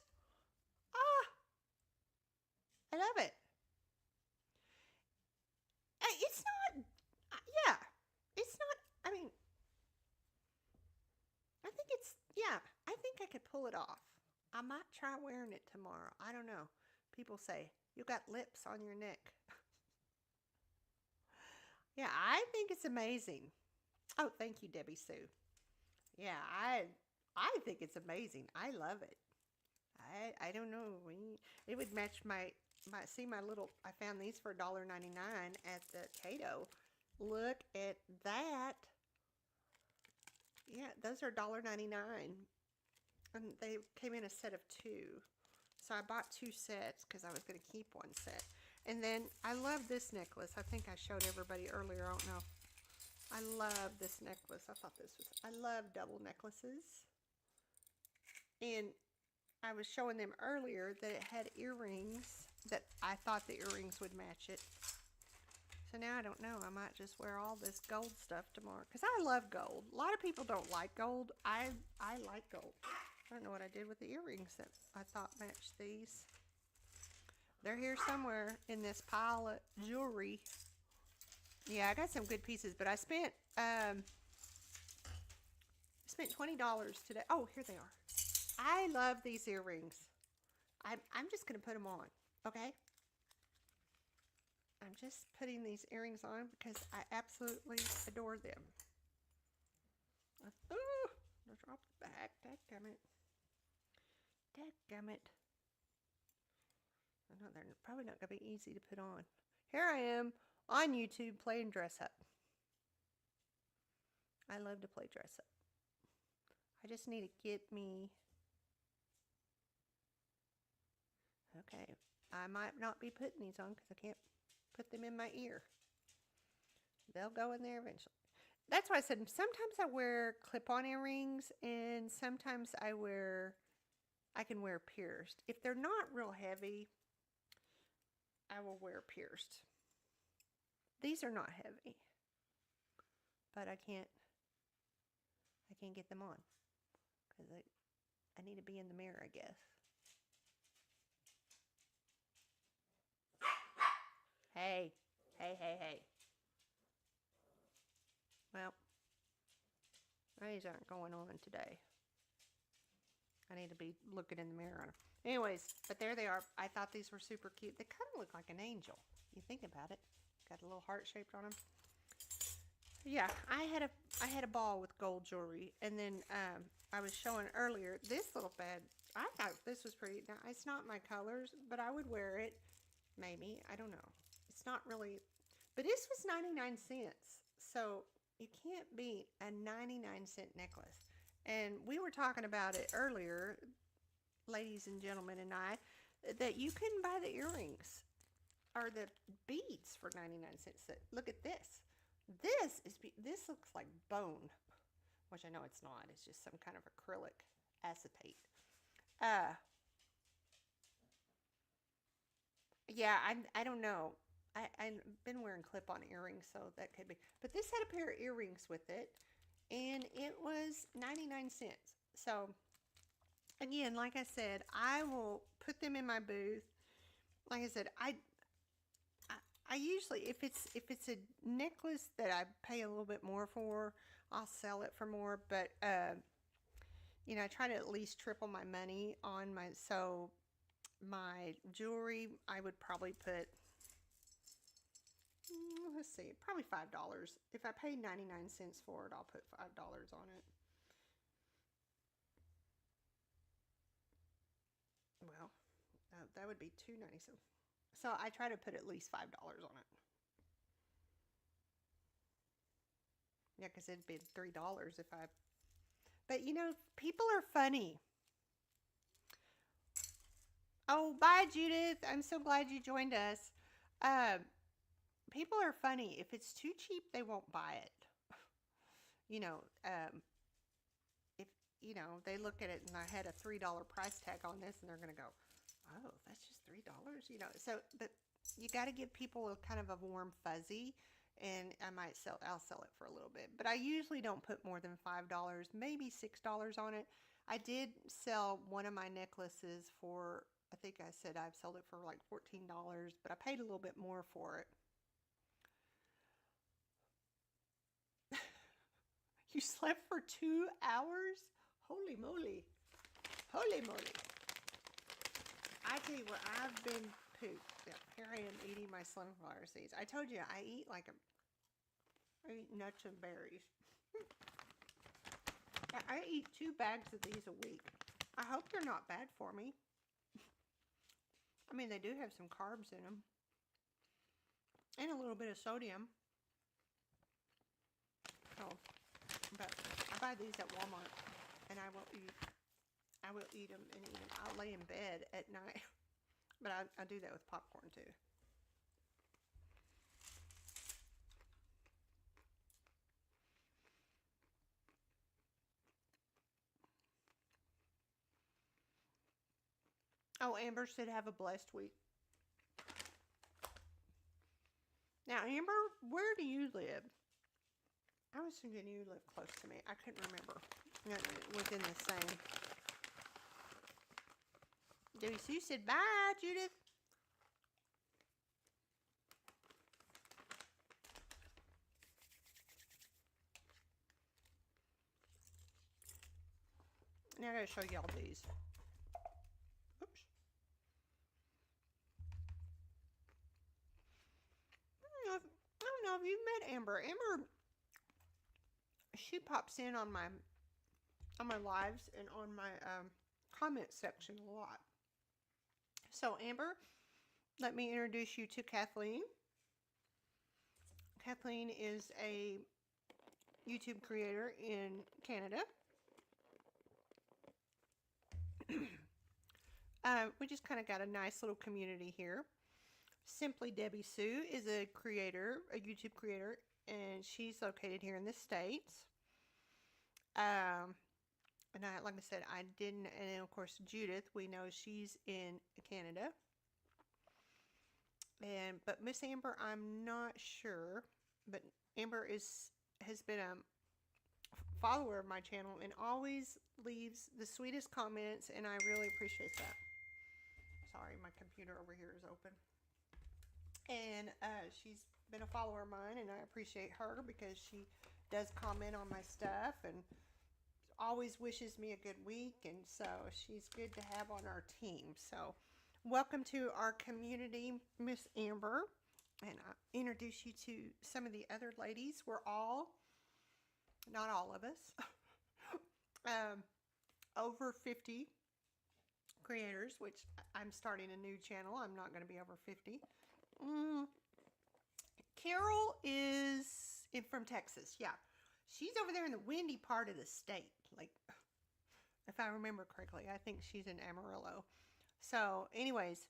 Ah, I love it. It's not, yeah, it's not, I mean, I think it's, yeah, I think I could pull it off. I might try wearing it tomorrow. I don't know. People say, you got lips on your neck. Yeah, I think it's amazing. Oh, thank you, Debbie Sue. Yeah, I think it's amazing. I love it. I don't know. It would match see my little. I found these for $1.99 at the Cato. Look at that. Yeah, those are $1.99, and they came in a set of two. So I bought two sets because I was going to keep one set. And then I love this necklace. I think I showed everybody earlier. I don't know. I love this necklace. I love double necklaces. And I was showing them earlier that it had earrings that I thought the earrings would match it. So now I don't know. I might just wear all this gold stuff tomorrow because I love gold. A lot of people don't like gold. I like gold. I don't know what I did with the earrings that I thought matched these. They're here somewhere in this pile of jewelry. Yeah, I got some good pieces, but I spent $20 today. Oh, here they are. I love these earrings. I'm just going to put them on, okay? I'm just putting these earrings on because I absolutely adore them. Oh, I dropped the bag. Dadgummit. Dadgummit. I know they're probably not going to be easy to put on. Here I am on YouTube playing dress up. I love to play dress up. I just need to get me. Okay, I might not be putting these on because I can't put them in my ear. They'll go in there eventually. That's why I said sometimes I wear clip-on earrings, and sometimes I can wear pierced. If they're not real heavy, I will wear pierced. These are not heavy, but I can't get them on because I need to be in the mirror, I guess. Hey, hey, hey, hey. Well, these aren't going on today. I need to be looking in the mirror on them. Anyways, but there they are. I thought these were super cute. They kind of look like an angel. You think about it. Got a little heart shaped on them. Yeah, I had a ball with gold jewelry, and then I was showing earlier this little bed. I thought this was pretty. Now it's not my colors, but I would wear it. Maybe, I don't know. It's not really, but this was 99 cents. So you can't beat a 99-cent necklace. And we were talking about it earlier, ladies and gentlemen, and I, that you can buy the earrings or the beads for 99 cents. Look at this. This looks like bone, which I know it's not. It's just some kind of acrylic acetate. Uh, yeah, I don't know. I've been wearing clip-on earrings, so that could be. But this had a pair of earrings with it, and it was 99 cents. So, again, like I said, I will put them in my booth. Like I said, I usually, if it's a necklace that I pay a little bit more for, I'll sell it for more. But I try to at least triple my money on my. So my jewelry, I would probably put. Let's see, probably $5. If I paid 99 cents for it, I'll put $5 on it. Well, that would be $2.97. So I try to put at least $5 on it. Yeah, because it'd be $3 if I. But people are funny. Oh, bye, Judith. I'm so glad you joined us. Um, People are funny. If it's too cheap, they won't buy it. You know, if they look at it and I had a $3 price tag on this, and they're gonna go, "Oh, that's just $3." So but you got to give people a kind of a warm fuzzy, and I'll sell it for a little bit, but I usually don't put more than $5, maybe $6 on it. I did sell one of my necklaces for. I think I said I've sold it for like $14, but I paid a little bit more for it. You slept for 2 hours? Holy moly. Holy moly. I tell you what, I've been pooped. Yeah, here I am eating my sunflower seeds. I told you I eat nuts and berries. I eat 2 bags of these a week. I hope they're not bad for me. I mean, they do have some carbs in them and a little bit of sodium. So, but I buy these at Walmart, and I will eat them, and even I'll lay in bed at night. But I do that with popcorn too. Oh, Amber should have a blessed week. Now, Amber, where do you live? I was thinking you live close to me. I couldn't remember. Within the same. Debbie Sue said, "Bye, Judith." Now I gotta show y'all these. Oops. I don't know if you've met Amber. Amber, she pops in on my lives and on my comment section a lot. So Amber, let me introduce you to Kathleen. Kathleen is a YouTube creator in Canada. We just kind of got a nice little community here. Simply Debbie Sue is a creator, a YouTube creator and she's located here in the States. Um, and like I said, I didn't, and then of course Judith, we know she's in Canada. But Miss Amber, I'm not sure, but Amber has been a follower of my channel and always leaves the sweetest comments, and I really appreciate that. Sorry, my computer over here is open. And she's been a follower of mine, and I appreciate her because she does comment on my stuff and always wishes me a good week, and so she's good to have on our team. So welcome to our community, Miss Amber, and I'll introduce you to some of the other ladies. We're all, not all of us, over 50 creators, which I'm starting a new channel. I'm not going to be over 50. Carol is from Texas. Yeah. She's over there in the windy part of the state. Like, if I remember correctly, I think she's in Amarillo. So, anyways.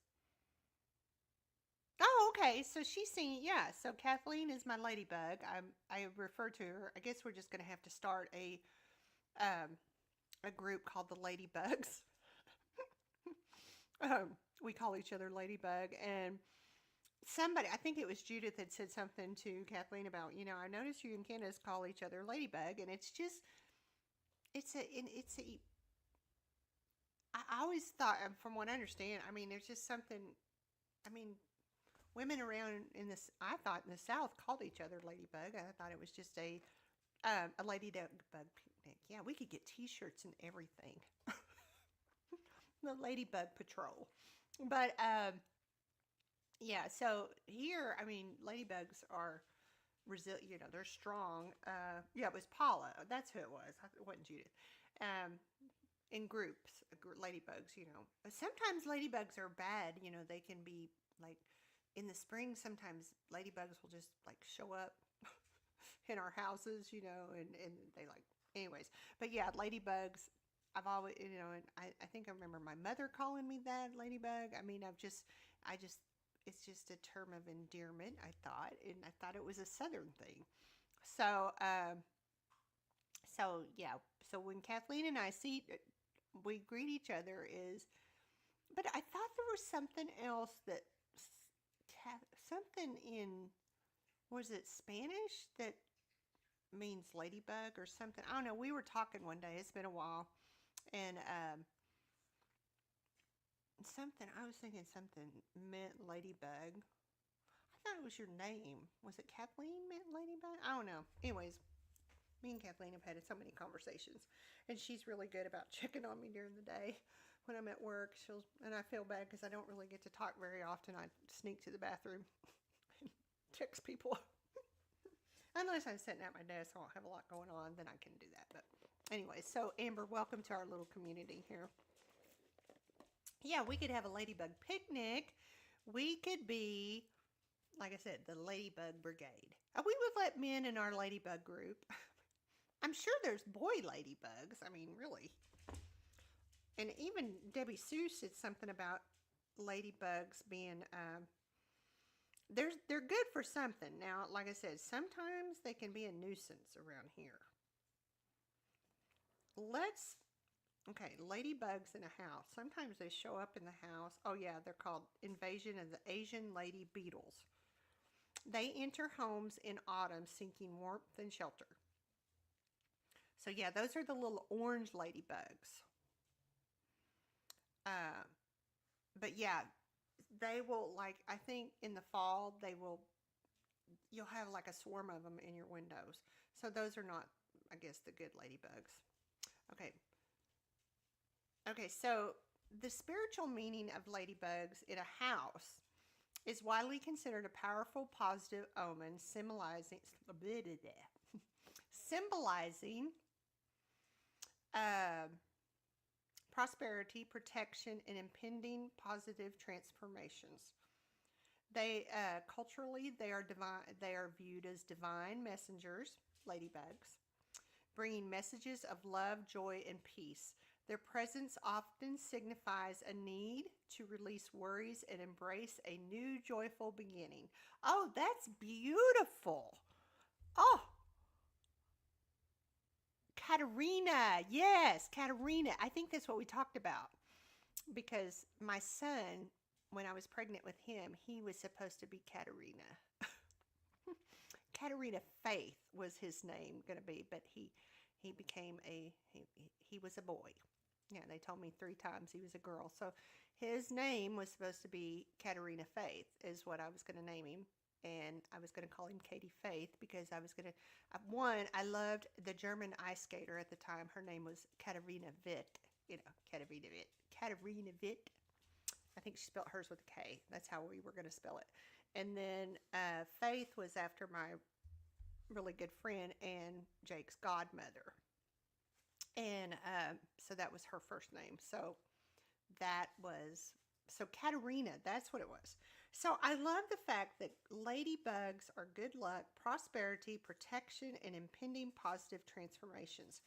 Oh, okay. So she's singing. Yeah. So Kathleen is my ladybug. I refer to her. I guess we're just going to have to start a group called the Ladybugs. We call each other Ladybug, and somebody, I think it was Judith, had said something to Kathleen about, I noticed you and Candace call each other Ladybug, and it's just, I always thought, from what I understand, I mean, there's just something, I mean, women around I thought in the South called each other Ladybug. I thought it was just a Ladybug picnic. Yeah, we could get t-shirts and everything. The Ladybug Patrol. But, yeah, so here, I mean, ladybugs are resilient, they're strong. Yeah, it was Paula. That's who it was. It wasn't Judith. In groups, ladybugs, Sometimes ladybugs are bad, they can be, like, in the spring, sometimes ladybugs will just, like, show up in our houses, and they, like, anyways. But, yeah, ladybugs, I've always, and I think I remember my mother calling me that, ladybug. I mean, it's just a term of endearment, I thought, and I thought it was a Southern thing. So, yeah, so when Kathleen and I we greet each other but I thought there was something else something in, was it Spanish that means ladybug or something? I don't know. We were talking one day. It's been a while. And I was thinking something meant ladybug. I thought it was your name. Was it Kathleen meant ladybug? I don't know. Anyways, me and Kathleen have had so many conversations, and she's really good about checking on me during the day when I'm at work. And I feel bad because I don't really get to talk very often. I sneak to the bathroom and text people. Unless I'm sitting at my desk, I won't have a lot going on, then I can do that. But anyway, so Amber, welcome to our little community here. Yeah, we could have a ladybug picnic. We could be, like I said, the Ladybug Brigade. We would let men in our ladybug group. I'm sure there's boy ladybugs. I mean, really. And even Debbie Sue said something about ladybugs being, they're good for something. Now, like I said, sometimes they can be a nuisance around here. Okay, ladybugs in a house. Sometimes they show up in the house. Oh yeah, they're called invasion of the Asian lady beetles. They enter homes in autumn seeking warmth and shelter. So yeah, those are the little orange ladybugs. But yeah, they will, like, I think in the fall, you'll have like a swarm of them in your windows. So those are not, I guess, the good ladybugs. Okay, so the spiritual meaning of ladybugs in a house is widely considered a powerful positive omen symbolizing prosperity, protection, and impending positive transformations. Culturally, they are divine. They are viewed as divine messengers, ladybugs, bringing messages of love, joy, and peace. Their presence often signifies a need to release worries and embrace a new joyful beginning. Oh, that's beautiful. Oh, Katerina. Yes, Katerina. I think that's what we talked about because my son, when I was pregnant with him, he was supposed to be Katerina. Katerina Faith was his name going to be, but he became he was a boy. Yeah, they told me 3 times he was a girl. So his name was supposed to be Katerina Faith, is what I was going to name him. And I was going to call him Katie Faith because I was going to, one, I loved the German ice skater at the time. Her name was Katerina Witt. Katerina Witt. Katerina Witt. I think she spelled hers with a K. That's how we were going to spell it. And then Faith was after my really good friend and Jake's godmother. And so that was her first name. So that was, so Katerina, that's what it was. So I love the fact that ladybugs are good luck, prosperity, protection, and impending positive transformations.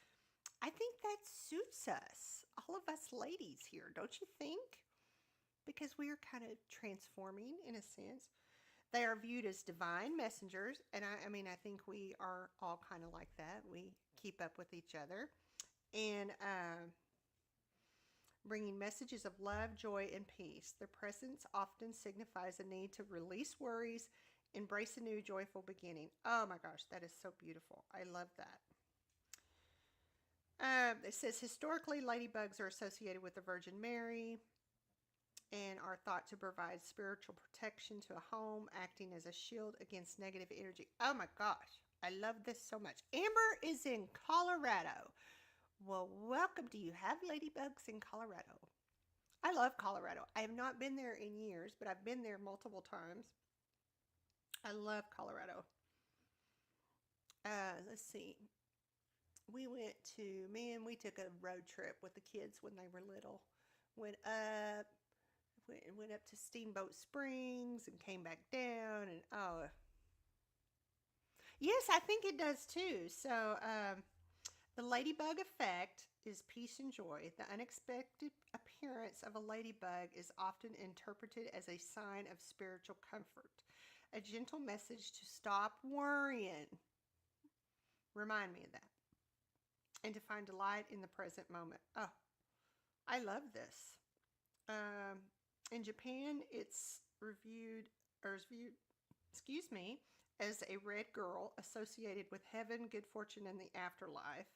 I think that suits us, all of us ladies here, don't you think? Because we are kind of transforming in a sense. They are viewed as divine messengers, and I mean, I think we are all kind of like that. We keep up with each other, and bringing messages of love, joy, and peace. Their presence often signifies a need to release worries, embrace a new joyful beginning. Oh my gosh, that is so beautiful. I love that. It says historically, ladybugs are associated with the Virgin Mary and are thought to provide spiritual protection to a home, acting as a shield against negative energy. Oh my gosh, I love this so much. Amber is in Colorado. Well, welcome. Do you have ladybugs in Colorado? I love Colorado. I have not been there in years, but I've been there multiple times. I love Colorado. Let's see. We went to, man, we took a road trip with the kids when they were little. Went up, went up to Steamboat Springs and came back down. And oh, yes, I think it does too. So, the ladybug effect is peace and joy. The unexpected appearance of a ladybug is often interpreted as a sign of spiritual comfort, a gentle message to stop worrying. Remind me of that. And to find delight in the present moment. Oh, I love this. In Japan, it's reviewed, or is viewed, excuse me, as a red girl associated with heaven, good fortune, and the afterlife.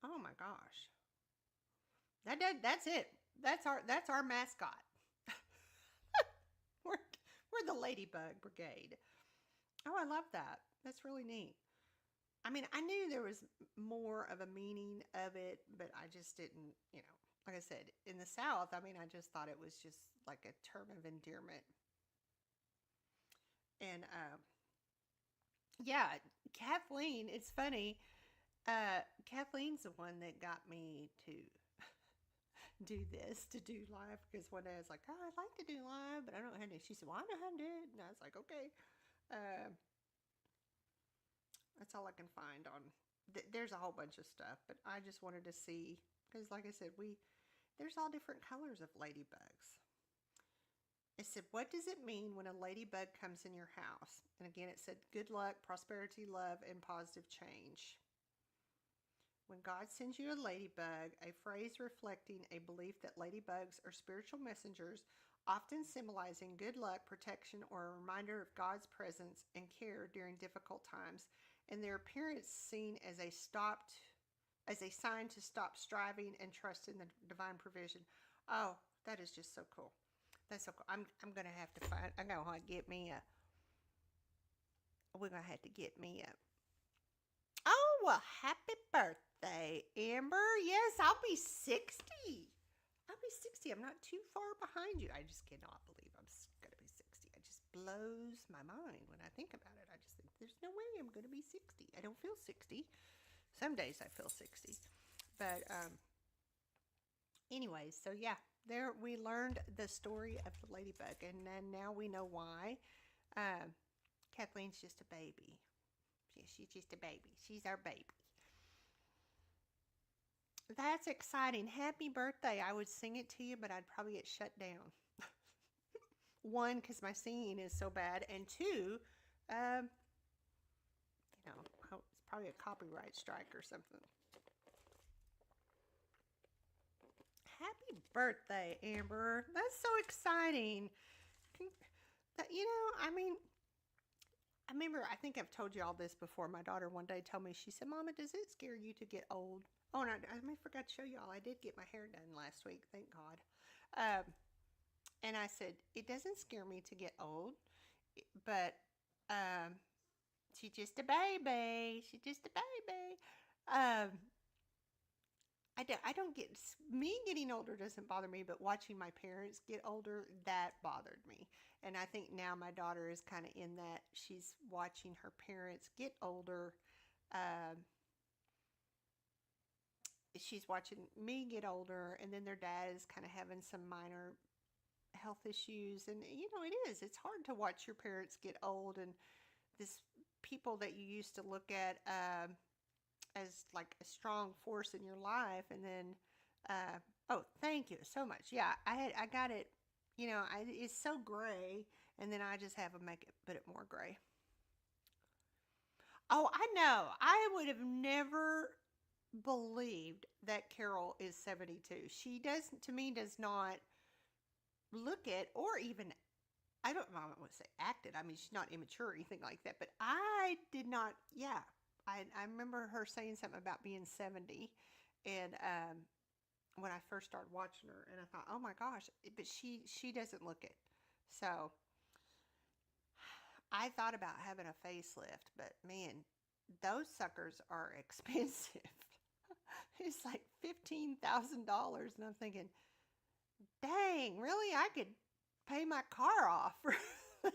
Oh my gosh. That's it. That's our mascot. we're we're the Ladybug Brigade. Oh, I love that. That's really neat. I mean, I knew there was more of a meaning of it, but I just didn't, like I said, in the South, I mean, I just thought it was just like a term of endearment. And yeah, Kathleen, it's funny. Kathleen's the one that got me to to do live, because one day I was like, oh, I'd like to do live, but I don't know how to. She said, well, I know how to do it. And I was like, okay. Uh, that's all I can find on. There's a whole bunch of stuff, but I just wanted to see, because like I said, there's all different colors of ladybugs. It said, what does it mean when a ladybug comes in your house? And again, it said, good luck, prosperity, love, and positive change. When God sends you a ladybug, a phrase reflecting a belief that ladybugs are spiritual messengers, often symbolizing good luck, protection, or a reminder of God's presence and care during difficult times, and their appearance seen as a sign to stop striving and trust in the divine provision. Oh, that is just so cool. That's so cool. I'm gonna have to find. I'm gonna get me a. We're gonna have to get me a. Oh, well, happy birthday, Amber. Yes, I'll be 60. I'll be 60. I'm not too far behind you. I just cannot believe I'm gonna be 60. It just blows my mind when I think about it. I just think there's no way I'm gonna be 60. I don't feel 60. Some days I feel 60. But anyways, so yeah, there we learned the story of the ladybug, and then now we know why. Kathleen's just a baby. She's just a baby. She's our baby. That's exciting. Happy birthday. I would sing it to you, but I'd probably get shut down. One, because my singing is so bad, and two, it's probably a copyright strike or something. Happy birthday, Amber. That's so exciting. I mean, I remember, I think I've told you all this before. My daughter one day told me, she said, Mama, does it scare you to get old? Oh, and I forgot to show y'all. I did get my hair done last week, thank God. Um, and I said, it doesn't scare me to get old, but um, she's just a baby. She's just a baby. Um, I don't get, me getting older doesn't bother me, but watching my parents get older, that bothered me. And I think now my daughter is kind of in that she's watching her parents get older. Um, she's watching me get older, and then their dad is kind of having some minor health issues. And, it is. It's hard to watch your parents get old and this people that you used to look at as like a strong force in your life, and then oh, thank you so much. Yeah, I got it. It's so gray, and then I just have them make it put it more gray. Oh, I know. I would have never believed that Carol is 72. She does, to me, does not look it, or even, I don't want to say acted. I mean, she's not immature or anything like that, but I did not, yeah. I remember her saying something about being 70, and when I first started watching her, and I thought, oh my gosh, but she doesn't look it. So I thought about having a facelift, but man, those suckers are expensive. It's like $15,000, and I'm thinking, dang, really? I could pay my car off for that.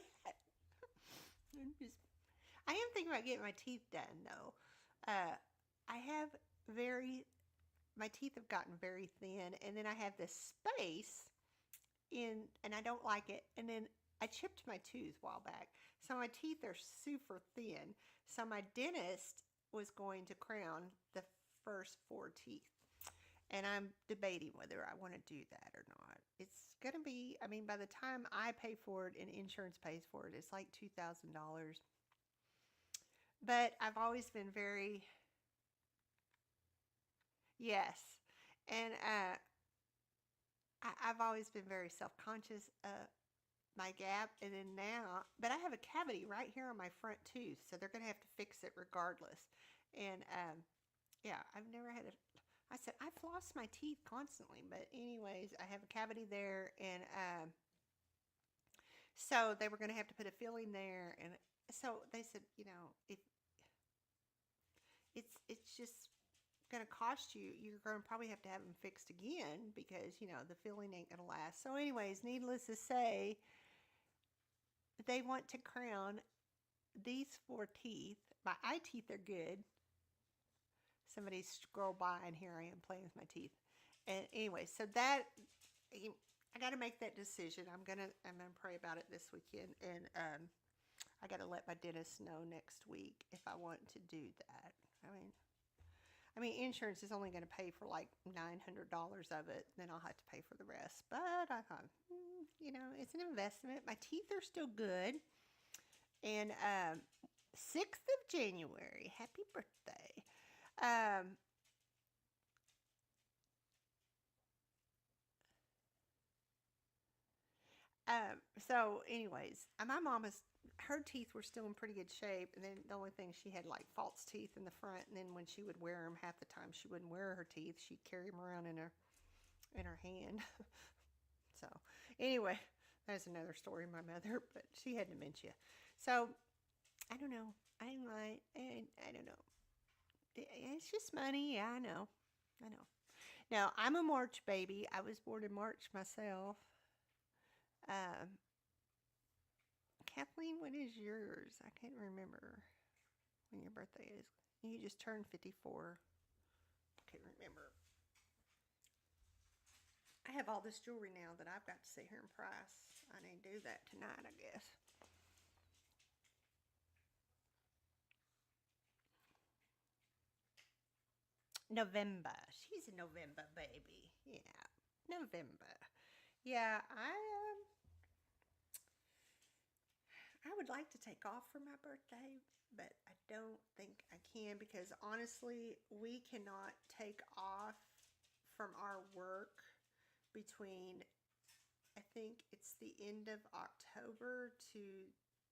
I am thinking about getting my teeth done though. I have very my teeth have gotten very thin, and then I have this space in, and I don't like it. And then I chipped my tooth a while back, so my teeth are super thin. So my dentist was going to crown the first four teeth, and I'm debating whether I want to do that or not. It's gonna be, I mean, by the time I pay for it and insurance pays for it, it's like $2,000. But I've always been very, yes, and I've always been very self-conscious of my gap, and then now, but I have a cavity right here on my front tooth, so they're gonna have to fix it regardless. And yeah, I've never had a. I said I floss my teeth constantly, but anyways, I have a cavity there, and so they were gonna have to put a filling there, and so they said, if it's just going to cost you, you're going to probably have to have them fixed again because the filling ain't going to last. So anyways, needless to say, they want to crown these four teeth. My eye teeth are good. Somebody scrolled by, and here I am playing with my teeth. And anyway, so that I got to make that decision. I'm gonna pray about it this weekend, and I got to let my dentist know next week if I want to do that. I mean, insurance is only going to pay for like $900 of it. Then I'll have to pay for the rest. But I thought, it's an investment. My teeth are still good. And 6th of January, happy birthday. So anyways, my mom is, her teeth were still in pretty good shape, and then the only thing, she had like false teeth in the front, and then when she would wear them, half the time she wouldn't wear her teeth, she'd carry them around in her hand. So anyway, that's another story of my mother, but she had dementia. So I don't know. I don't know. It's just money. Yeah, I know. Now, I'm a March baby. I was born in March myself. Um, Kathleen, what is yours? I can't remember when your birthday is. You just turned 54. I can't remember. I have all this jewelry now that I've got to sit here and price. I need to do that tonight, I guess. November. She's a November baby. Yeah, November. Yeah, I would like to take off for my birthday, but I don't think I can because honestly, we cannot take off from our work between, I think it's the end of October to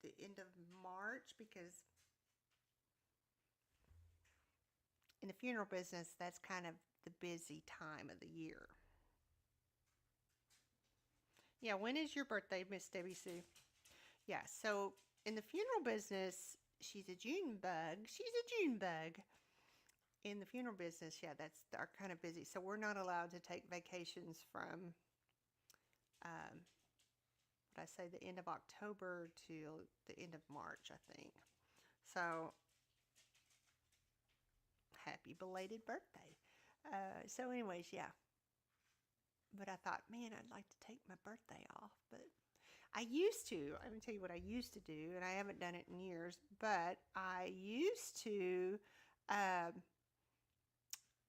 the end of March, because in the funeral business, that's kind of the busy time of the year. Yeah, when is your birthday, Miss Debbie Sue? Yeah, so in the funeral business, she's a June bug. She's a June bug. In the funeral business, yeah, that's our kind of busy. So we're not allowed to take vacations from, um, what I say, the end of October to the end of March, I think. So happy belated birthday. So, anyways, yeah. But I thought, man, I'd like to take my birthday off. But I used to. I'm going to tell you what I used to do, and I haven't done it in years. But I used to. Um,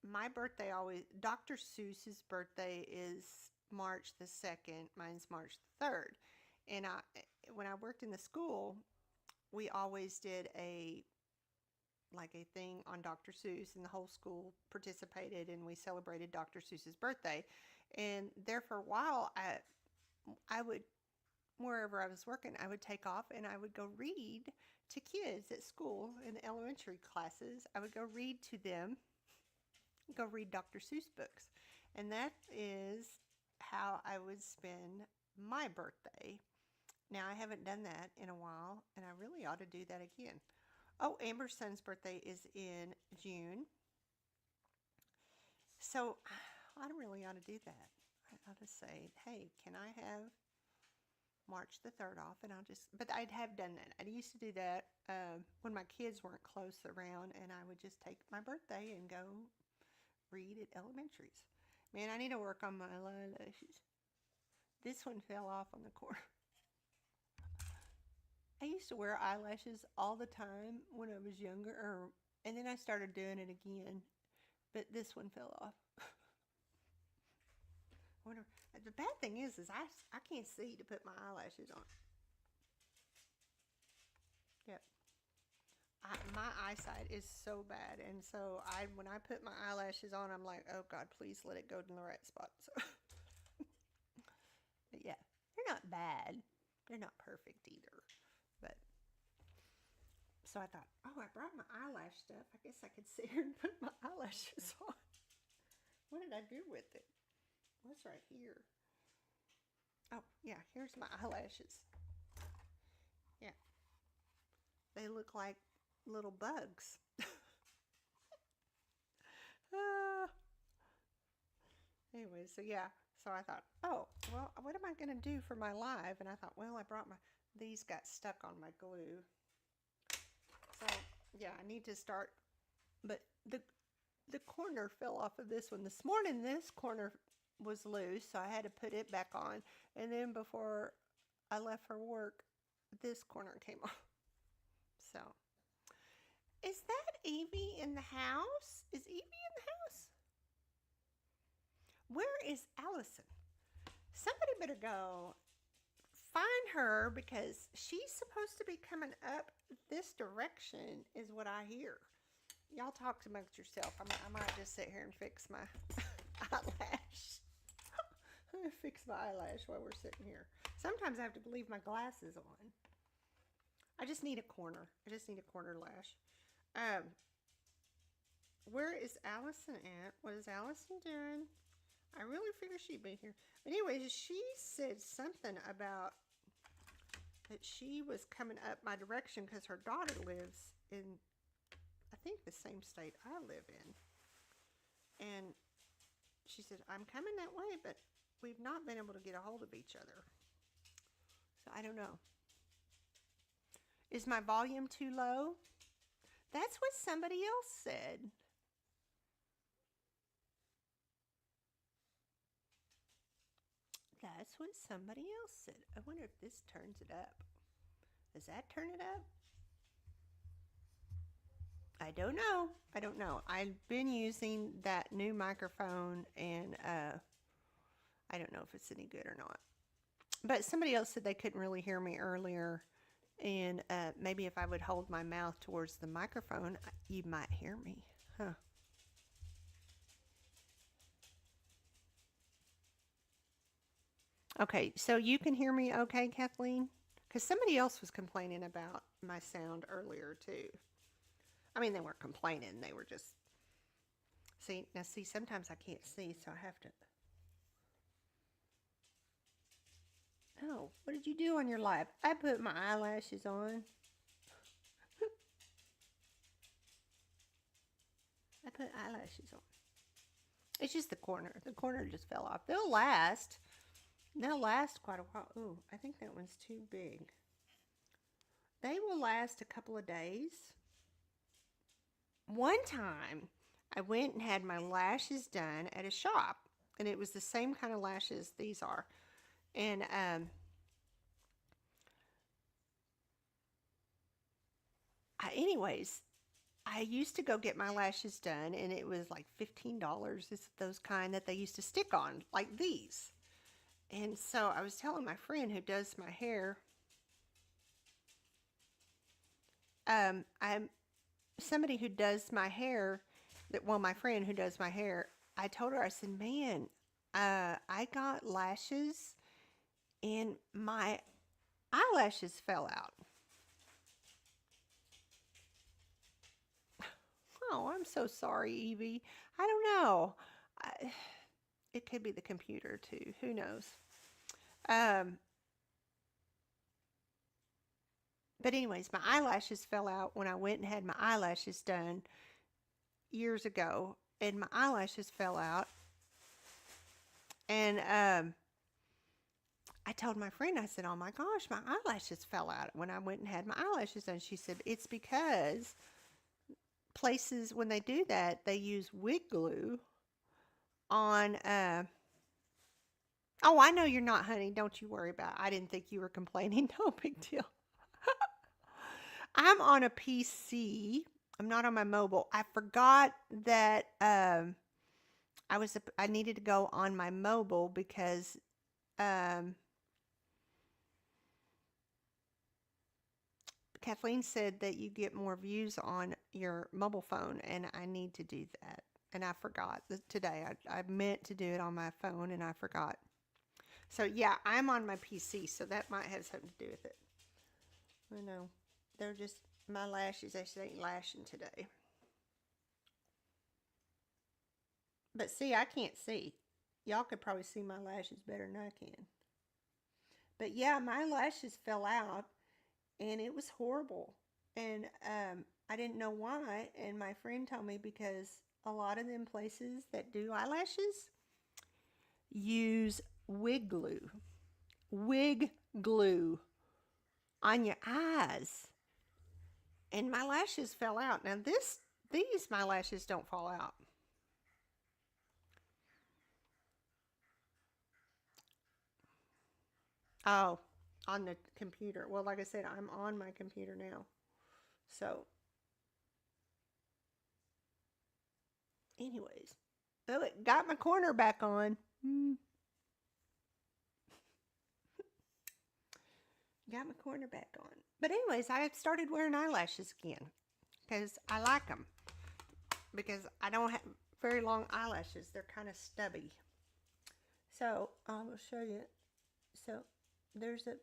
my birthday always. Dr. Seuss's birthday is March the 2nd. Mine's March the 3rd. And when I worked in the school, we always did a thing on Dr. Seuss, and the whole school participated, and we celebrated Dr. Seuss's birthday. And there for a while, I would, wherever I was working, I would take off and I would go read to kids at school in the elementary classes. I would go read to them, go read Dr. Seuss books. And that is how I would spend my birthday. Now, I haven't done that in a while, and I really ought to do that again. Oh, Amber's son's birthday is in June. So I really ought to do that. I ought to say, hey, can I have March the 3rd off? And but I'd have done that. I used to do that when my kids weren't close around, and I would just take my birthday and go read at elementaries. Man, I need to work on my eyelashes. This one fell off on the corner. I used to wear eyelashes all the time when I was younger, and then I started doing it again, but this one fell off. The bad thing is I can't see to put my eyelashes on. Yep. My eyesight is so bad, and so when I put my eyelashes on, I'm like, oh God, please let it go to the right spot. So, but yeah, they're not bad. They're not perfect either. But so I thought, oh, I brought my eyelash stuff. I guess I could sit here and put my eyelashes on. What did I do with it? What's right here? Oh, yeah, here's my eyelashes. Yeah. They look like little bugs. Anyway, so yeah. So I thought, oh, well, what am I going to do for my live? And I thought, well, I brought these got stuck on my glue. So, yeah, I need to start. But the corner fell off of this one. This morning, this corner was loose, so I had to put it back on. And then before I left for work, this corner came off. So, is that Evie in the house? Is Evie in the house? Where is Allison? Somebody better go find her, because she's supposed to be coming up this direction, is what I hear. Y'all talk amongst yourself. I might just sit here and fix my eyelash. I'm going to fix my eyelash while we're sitting here. Sometimes I have to leave my glasses on. I just need a corner. I just need a corner lash. Where is Allison at? What is Allison doing? I really figured she'd be here. But anyways, she said something about that she was coming up my direction because her daughter lives in, I think, the same state I live in. And she said, I'm coming that way, but we've not been able to get a hold of each other. So I don't know. Is my volume too low? That's what somebody else said. That's what somebody else said. I wonder if this turns it up. Does that turn it up? I don't know. I don't know. I've been using that new microphone, and I don't know if it's any good or not. But somebody else said they couldn't really hear me earlier, And maybe if I would hold my mouth towards the microphone, you might hear me. Huh. Okay, so you can hear me okay, Kathleen? Because somebody else was complaining about my sound earlier, too. I mean, they weren't complaining, they were just. See, sometimes I can't see, so I have to. Oh, what did you do on your live? I put my eyelashes on. I put eyelashes on. It's just the corner. The corner just fell off. They'll last. They'll last quite a while. Ooh, I think that one's too big. They will last a couple of days. One time, I went and had my lashes done at a shop, and it was the same kind of lashes these are. And anyways, I used to go get my lashes done, and it was like $15. It's those kind that they used to stick on, like these. And so I was telling my friend who does my hair, I'm somebody who does my hair, my friend who does my hair, I told her, I said, man, I got lashes and my eyelashes fell out. Oh, I'm so sorry, Evie. I don't know. It could be the computer too. Who knows? Um, but anyways, my eyelashes fell out when I went and had my eyelashes done years ago, and my eyelashes fell out. And I told my friend, I said, "Oh my gosh, my eyelashes fell out when I went and had my eyelashes done." She said, "It's because places when they do that, they use wig glue on." Oh, I know you're not, honey. Don't you worry about it. I didn't think you were complaining. No big deal. I'm on a PC. I'm not on my mobile. I forgot that I needed to go on my mobile because um, Kathleen said that you get more views on your mobile phone, and I need to do that. And I forgot today. I meant to do it on my phone, and I forgot. So yeah, I'm on my PC, so that might have something to do with it. I know. They're just my lashes. They just ain't lashing today. But see, I can't see. Y'all could probably see my lashes better than I can. But yeah, my lashes fell out, and it was horrible. And I didn't know why. And my friend told me because a lot of them places that do eyelashes use wig glue on your eyes. And my lashes fell out. Now these my lashes don't fall out. Oh, on the computer. Well, like I said, I'm on my computer now. So, anyways, oh, it got my corner back on. Got my corner back on. But anyways, I started wearing eyelashes again because I like them. Because I don't have very long eyelashes. They're kind of stubby. So I will show you. So there's a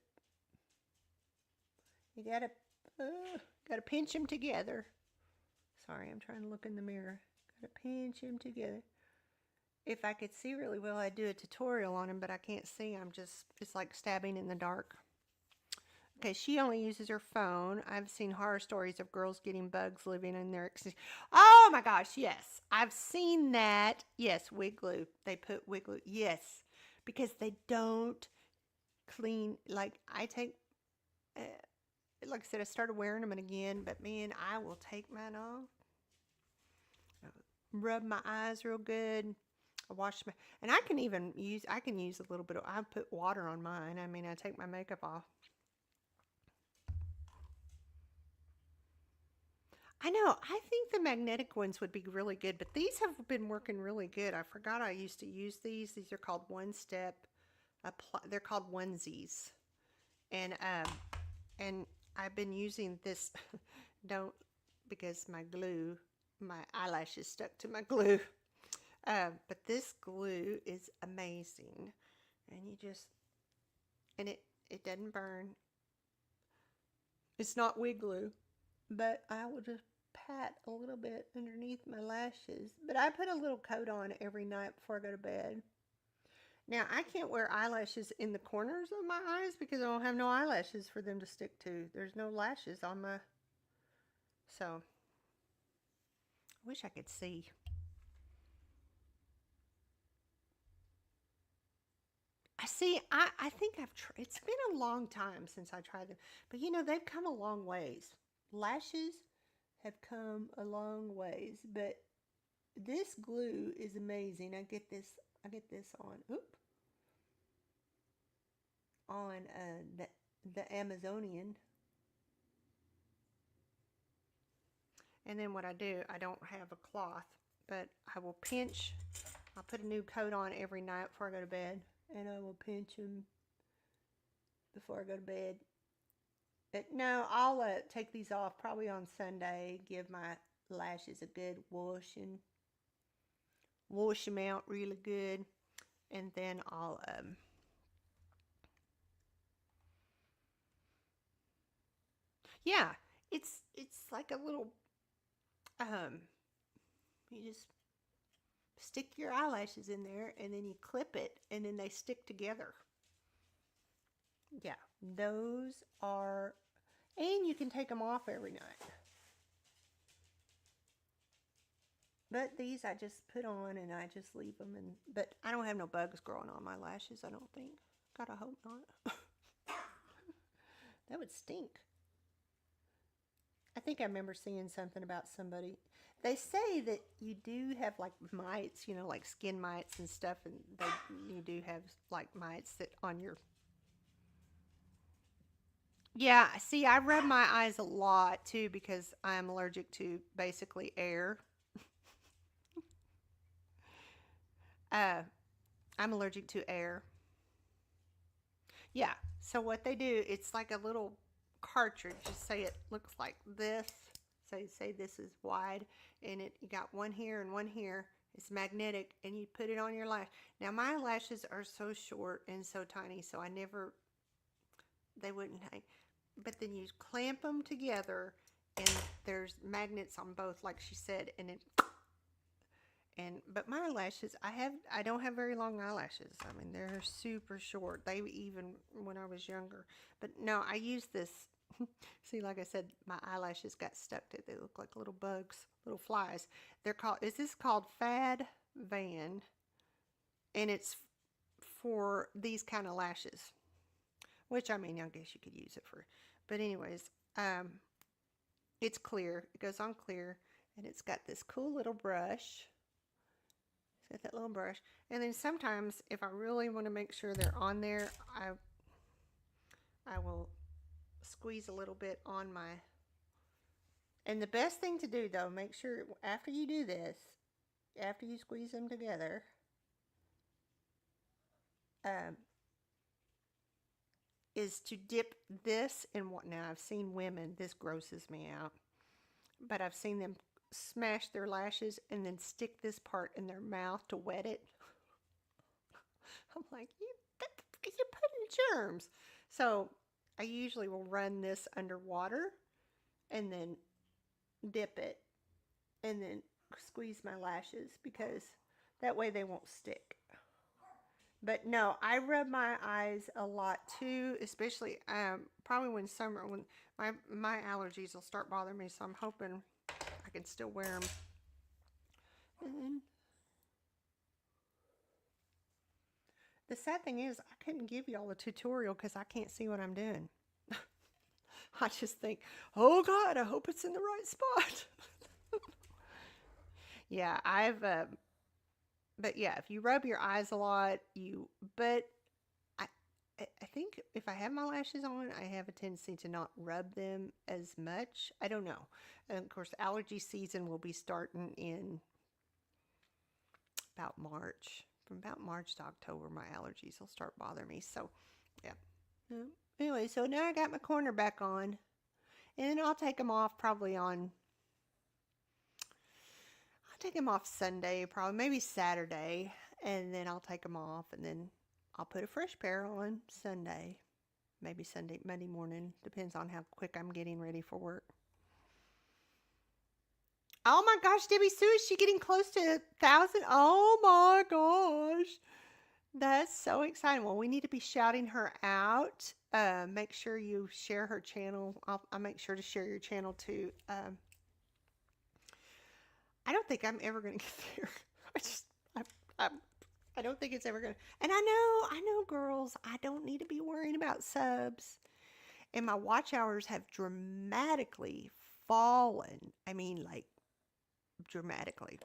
you gotta pinch them together. Sorry, I'm trying to look in the mirror. Gotta pinch them together. If I could see really well, I'd do a tutorial on them, but I can't see. It's like stabbing in the dark. Okay, she only uses her phone. I've seen horror stories of girls getting bugs living in their. Oh my gosh, yes. I've seen that. Yes, wig glue. They put wig glue. Yes, because they don't clean. Like, uh, like I said, I started wearing them again, but man, I will take mine off, rub my eyes real good. I wash my, and I can use a little bit I put water on mine. I mean, I take my makeup off. I know. I think the magnetic ones would be really good, but these have been working really good. I forgot I used to use these. These are called one step. They're called onesies, and I've been using this, don't, because my eyelashes stuck to my glue. But this glue is amazing. And you just, and it doesn't burn. It's not wig glue, but I will just pat a little bit underneath my lashes. But I put a little coat on every night before I go to bed. Now, I can't wear eyelashes in the corners of my eyes because I don't have no eyelashes for them to stick to. There's no lashes on my, so I wish I could see. I see, I think it's been a long time since I tried them, but they've come a long ways. Lashes have come a long ways, but this glue is amazing. I get this on the Amazonian. And then what I do, I don't have a cloth, but I will pinch. I'll put a new coat on every night before I go to bed, and I will pinch them before I go to bed. But no, I'll take these off probably on Sunday, give my lashes a good wash and wash them out really good, and then I'll yeah, it's like a little um you just stick your eyelashes in there and then you clip it and then they stick together. Yeah, those are, and you can take them off every night. But these I just put on and I just leave them, but I don't have no bugs growing on my lashes, I don't think. God, I hope not. That would stink. I think I remember seeing something about somebody. They say that you do have like mites, like skin mites and stuff, and you do have like mites that on your. Yeah, see, I rub my eyes a lot too because I'm allergic to basically air. Uh, I'm allergic to air. Yeah. So what they do, it's like a little cartridge. Just say it looks like this. So you say this is wide, and you got one here and one here. It's magnetic, and you put it on your lash. Now my lashes are so short and so tiny, so they wouldn't hang. But then you clamp them together, and there's magnets on both, like she said, but my lashes, I don't have very long eyelashes. I mean, they're super short. They even when I was younger. But no, I use this. See, like I said, my eyelashes got stuck to it. They look like little bugs, little flies. Is this called Fad Van? And it's for these kind of lashes. Which, I mean, I guess you could use it for. But anyways, it's clear. It goes on clear. And it's got this cool little brush. Set that little brush, and then sometimes if I really want to make sure they're on there, I will squeeze a little bit on my. And the best thing to do though, make sure after you do this, after you squeeze them together, um, is to dip this in what. Now I've seen women. This grosses me out, but I've seen them smash their lashes and then stick this part in their mouth to wet it. I'm like, you're putting germs. So I usually will run this underwater and then dip it and then squeeze my lashes because that way they won't stick. But no, I rub my eyes a lot too, especially probably when my allergies will start bothering me. So I'm hoping I can still wear them. And then the sad thing is, I couldn't give you all the tutorial because I can't see what I'm doing. I just think, oh God, I hope it's in the right spot. Yeah, but yeah, if you rub your eyes a lot, but I, I think if I have my lashes on, I have a tendency to not rub them as much. I don't know. And of course, allergy season will be starting in about March. From about March to October, my allergies will start bothering me. So, yeah. Anyway, so now I got my corner back on. And then I'll take them off probably on, I'll take them off Sunday, probably maybe Saturday. And then I'll take them off and then I'll put a fresh pair on Sunday. Maybe Sunday, Monday morning. Depends on how quick I'm getting ready for work. Oh my gosh, Debbie Sue, is she getting close to 1,000? Oh my gosh. That's so exciting. Well, we need to be shouting her out. Make sure you share her channel. I'll make sure to share your channel too. I don't think I'm ever going to get there. I just, I, I don't think it's ever going to. And I know, girls, I don't need to be worrying about subs. And my watch hours have dramatically fallen. I mean, like, dramatically.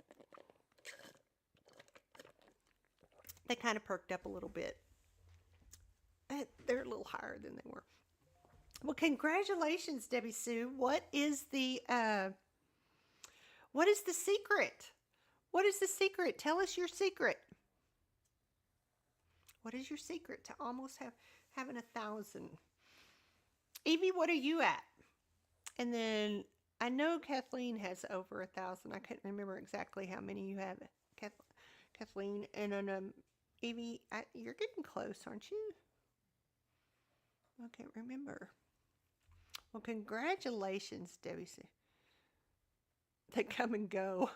They kind of perked up a little bit. They're a little higher than they were. Well, congratulations, Debbie Sue. What is the secret? What is the secret? Tell us your secret. What is your secret to almost having 1,000? Evie, what are you at? And then I know Kathleen has over 1,000. I can't remember exactly how many you have, Kathleen. And then Evie, you're getting close, aren't you? I can't remember. Well, congratulations, Debbie. They come and go.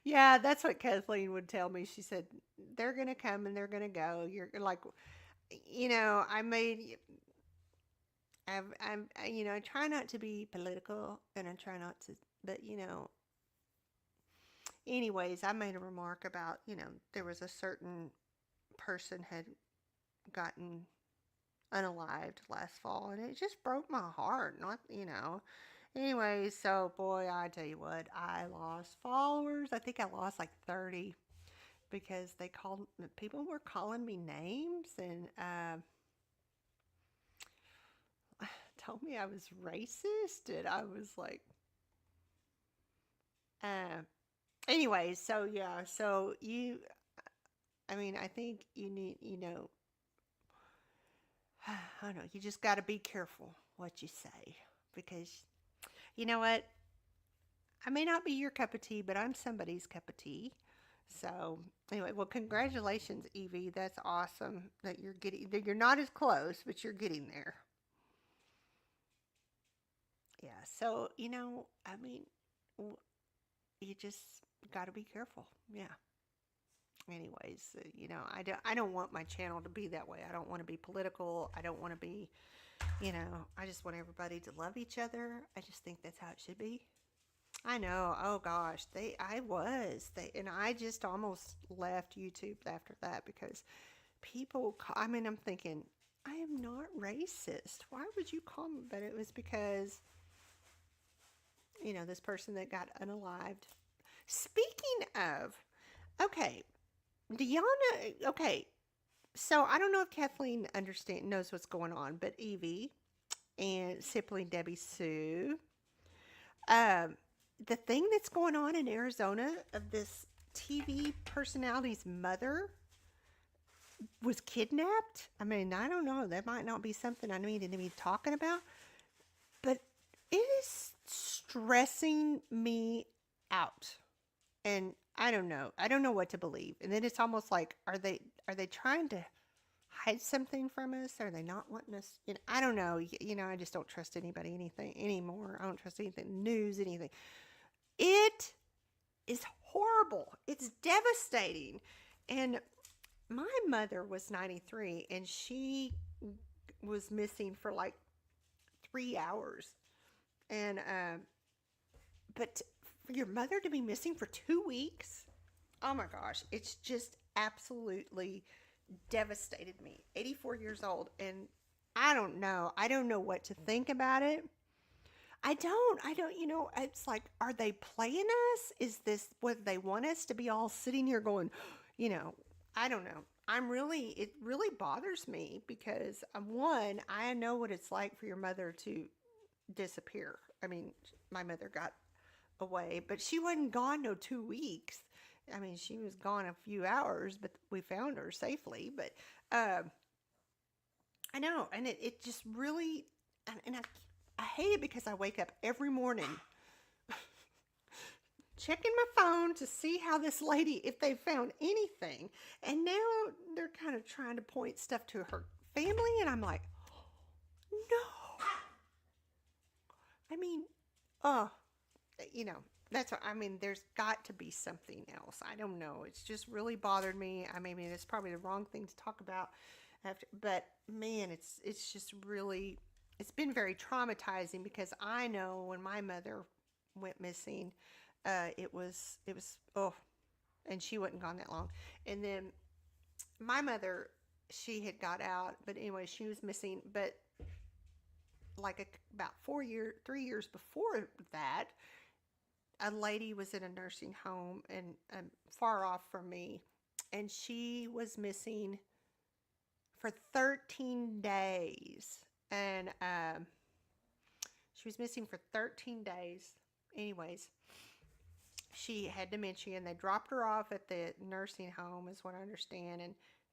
Yeah, that's what Kathleen would tell me. She said, they're going to come and they're going to go. You're like, I try not to be political and I try not to, but, anyways, I made a remark about, there was a certain person had gotten unalived last fall and it just broke my heart. Anyways, so boy, I tell you what, I lost followers. I think I lost like 30 because people were calling me names and told me I was racist, and I was like, anyways, so yeah, so I think you need, I don't know, you just got to be careful what you say because you know what? I may not be your cup of tea, but I'm somebody's cup of tea. So anyway, well, congratulations, Evie. That's awesome that you're not as close, but you're getting there. Yeah. So, you just got to be careful. Yeah. Anyways, I don't want my channel to be that way. I don't want to be political. I don't want to be, I just want everybody to love each other. I just think that's how it should be. I know. Oh gosh, and I just almost left YouTube after that because I'm thinking, I am not racist. Why would you call me? But it was because, this person that got unalived. Speaking of, okay, do y'all know? Okay, so I don't know if Kathleen knows what's going on, but Evie and Simply Debbie Sue, the thing that's going on in Arizona of this TV personality's mother was kidnapped. I mean, I don't know. That might not be something I need to be talking about, but it is stressing me out. And I don't know. I don't know what to believe. And then it's almost like, are they trying to hide something from us? Are they not wanting us? I don't know. I just don't trust anybody, anything anymore. I don't trust anything, news, anything. It is horrible. It's devastating. And my mother was 93 and she was missing for like 3 hours. And, but for your mother to be missing for 2 weeks, oh my gosh, it's just absolutely devastated me. 84 years old, and I don't know what to think about it. I don't, it's like, are they playing us? Is this what they want us to be all sitting here going, I don't know. It really bothers me because one, I know what it's like for your mother to disappear. I mean, my mother got away, but she wasn't gone no 2 weeks. I mean, she was gone a few hours, but we found her safely. But I know, and it just really, and I hate it because I wake up every morning checking my phone to see how this lady, if they found anything. And now they're kind of trying to point stuff to her family. And I'm like, no. I mean, uh, you know, that's what I mean. There's got to be something else. I don't know. It's just really bothered me. I mean, it's probably the wrong thing to talk about after, but man, it's just really, it's been very traumatizing because I know when my mother went missing, it was oh, and she wasn't gone that long, and then my mother, she had got out, but anyway, she was missing, but like about 4 years, 3 years before that, a lady was in a nursing home and far off from me, and she was missing for 13 days. And she was missing for 13 days. Anyways, she had dementia, and they dropped her off at the nursing home, is what I understand.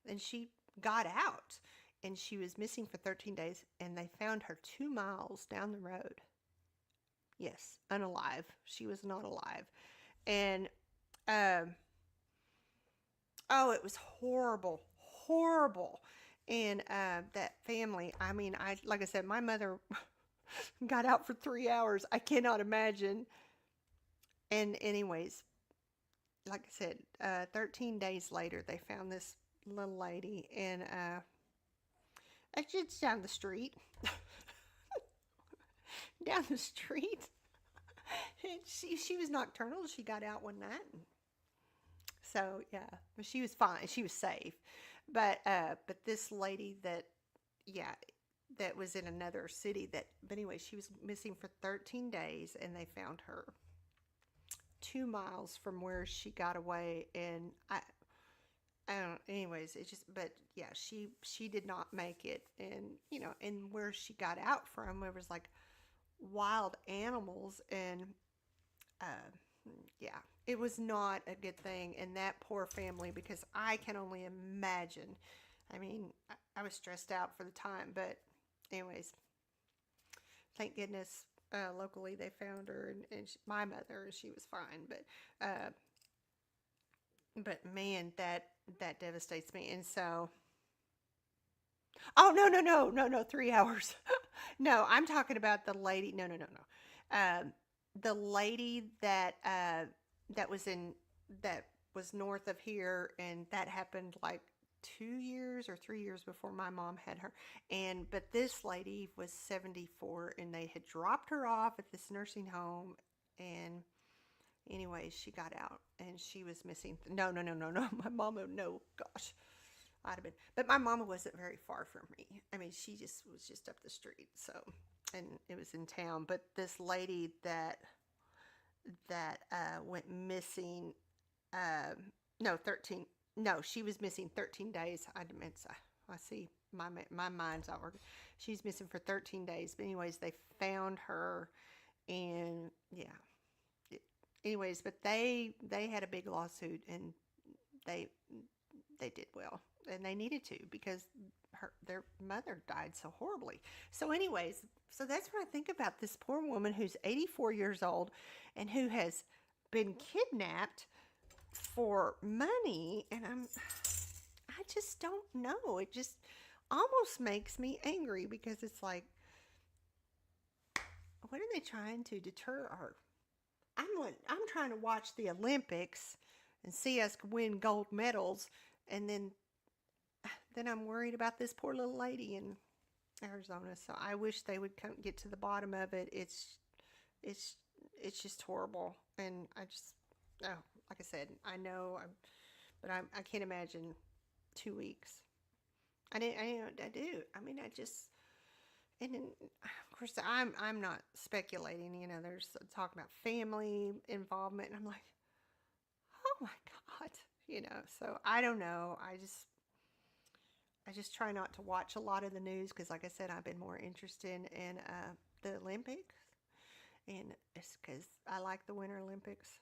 And she got out, and she was missing for 13 days, and they found her 2 miles down the road. Yes, unalive. She was not alive. And um, oh, it was horrible, horrible. And that family, I mean, like I said, my mother got out for 3 hours. I cannot imagine. And anyways, like I said, 13 days later, they found this little lady, and it's just down the street, down the street. And she was nocturnal. She got out one night, and so yeah, but she was fine. She was safe. But this lady that, yeah, that was in another city, that, but anyway, she was missing for 13 days, and they found her 2 miles from where she got away. And I don't, anyways, it just, but yeah, she did not make it. And and where she got out from, it was like wild animals. And uh yeah, it was not a good thing. And that poor family, because I can only imagine. I mean, I was stressed out for the time, but anyways, thank goodness, locally they found her, and my mother, and she was fine. But man, that devastates me. And so, oh, no, no, no, no, no, 3 hours. No, I'm talking about the lady. No, no, no, no. The lady that was in that was north of here, and that happened like 2 years or 3 years before my mom had her. And but this lady was 74, and they had dropped her off at this nursing home. And anyways, she got out, and she was missing. No, no, no, no, no. My mama, no, gosh, I'd have been. But my mama wasn't very far from me. I mean, she just was just up the street. So, and it was in town. But this lady that went missing, no, 13. No, she was missing 13 days. I see my mind's not working. She's missing for 13 days. But anyways, they found her, and yeah. Anyways, but they had a big lawsuit, and they they did well, and they needed to, because their mother died so horribly. So anyways, so that's what I think about this poor woman who's 84 years old, and who has been kidnapped for money. And I just don't know. It just almost makes me angry, because it's like, what are they trying to deter her? I'm trying to watch the Olympics and see us win gold medals, and then I'm worried about this poor little lady in Arizona. So I wish they would get to the bottom of it. It's it's just horrible. And I just, oh, like I said, I know, but I can't imagine 2 weeks. I do. I mean, I just, and then, of course, I'm not speculating. There's talk about family involvement, and I'm like, oh my God. So I don't know. I just try not to watch a lot of the news, because, like I said, I've been more interested in the Olympics, and it's because I like the Winter Olympics.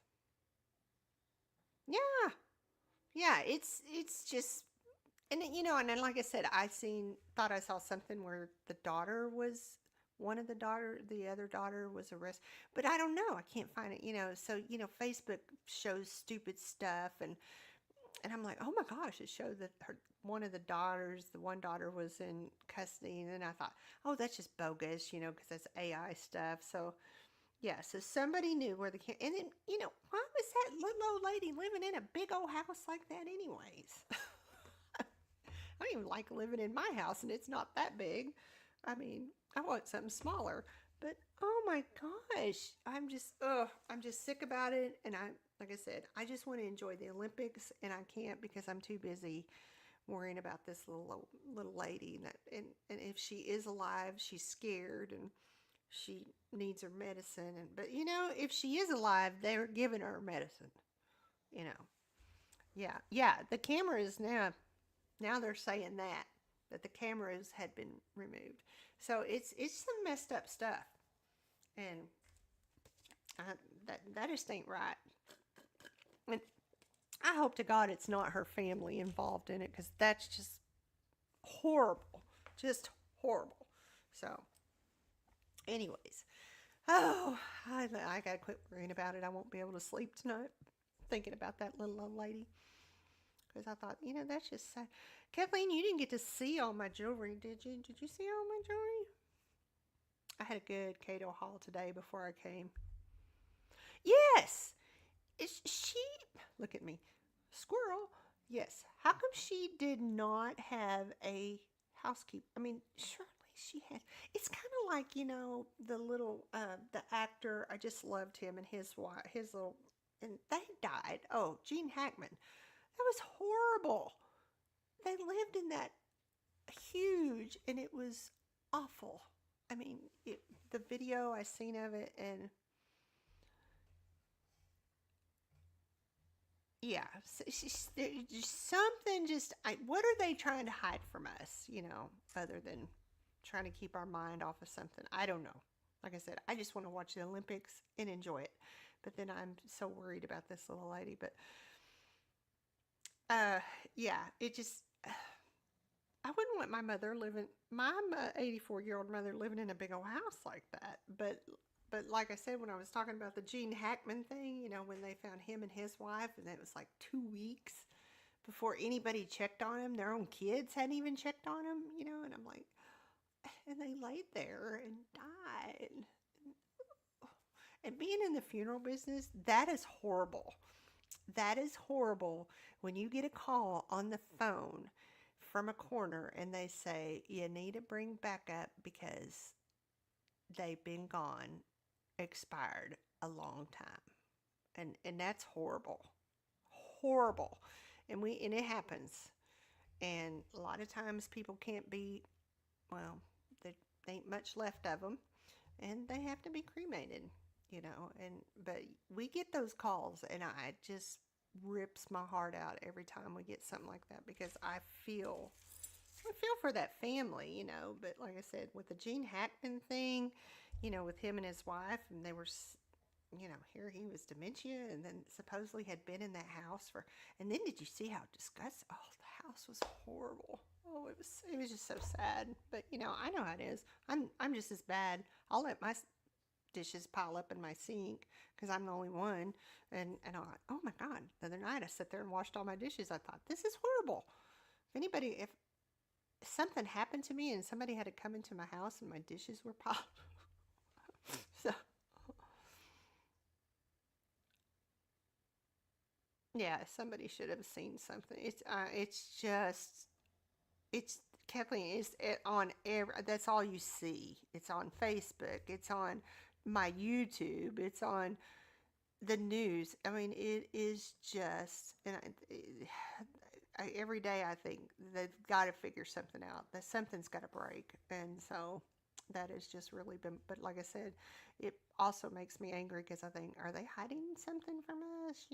Yeah, yeah. It's just, and then, and then, like I said, thought I saw something where the daughter was the other daughter was arrested. But I don't know. I can't find it. So Facebook shows stupid stuff, and I'm like, oh my gosh, it showed that the one daughter was in custody, and then I thought, oh, that's just bogus, because that's AI stuff. So yeah, so somebody knew where and then why was that little old lady living in a big old house like that, anyways? I don't even like living in my house, and it's not that big. I mean, I want something smaller. But oh my gosh, I'm just sick about it. And like I said, I just want to enjoy the Olympics, and I can't because I'm too busy worrying about this little lady. And if she is alive, she's scared and she needs her medicine. But if she is alive, they're giving her medicine. You know, yeah. The cameras now they're saying that the cameras had been removed. So it's some messed up stuff, and I, that just ain't right. And I hope to God it's not her family involved in it, because that's horrible, just horrible. So, anyways, I gotta quit worrying about it. I won't be able to sleep tonight thinking about that little old lady, because I thought, that's just sad. Kathleen, you didn't get to see all my jewelry, did you? Did you see all my jewelry? I had a good Cato haul today before I came. Yes! Is she... Look at me. Squirrel? Yes. How come she did not have a housekeeper? I mean, surely she had... It's kind of like, the little... the actor, I just loved him and his wife, his little... And they died. Oh, Gene Hackman. That was horrible. They lived in that huge, and it was awful. I mean, the video I seen of it, and yeah, something just. What are they trying to hide from us? Other than trying to keep our mind off of something. I don't know. Like I said, I just want to watch the Olympics and enjoy it. But then I'm so worried about this little lady. But yeah, it just. I wouldn't want my 84-year-old mother living in a big old house like that. But like I said, when I was talking about the Gene Hackman thing, when they found him and his wife, and it was like 2 weeks before anybody checked on him, their own kids hadn't even checked on him, and I'm like, and they laid there and died. And being in the funeral business, that is horrible. That is horrible when you get a call on the phone from a corner and they say, you need to bring back up because they've been gone, expired a long time. And that's horrible. Horrible. And it happens. And a lot of times people can't be, well, there ain't much left of them, and they have to be cremated, but we get those calls, and I just rips my heart out every time we get something like that, because I feel for that family, but like I said, with the Gene Hackman thing, with him and his wife, and they were, here he was dementia, and then supposedly had been in that house and then did you see how disgusting, oh, the house was horrible. Oh, it was just so sad, but I know how it is. I'm just as bad. I'll let my dishes pile up in my sink because I'm the only one, and I'm like, oh my God, the other night I sat there and washed all my dishes. I thought, this is horrible. If something happened to me and somebody had to come into my house and my dishes were piled so yeah, somebody should have seen something. It's Kathleen, on every, that's all you see. It's on Facebook, it's on my YouTube, it's on the news. I mean, it is just, and every day I think they've got to figure something out. That something's got to break, and so that has just really been. But like I said, it also makes me angry because I think, are they hiding something from us?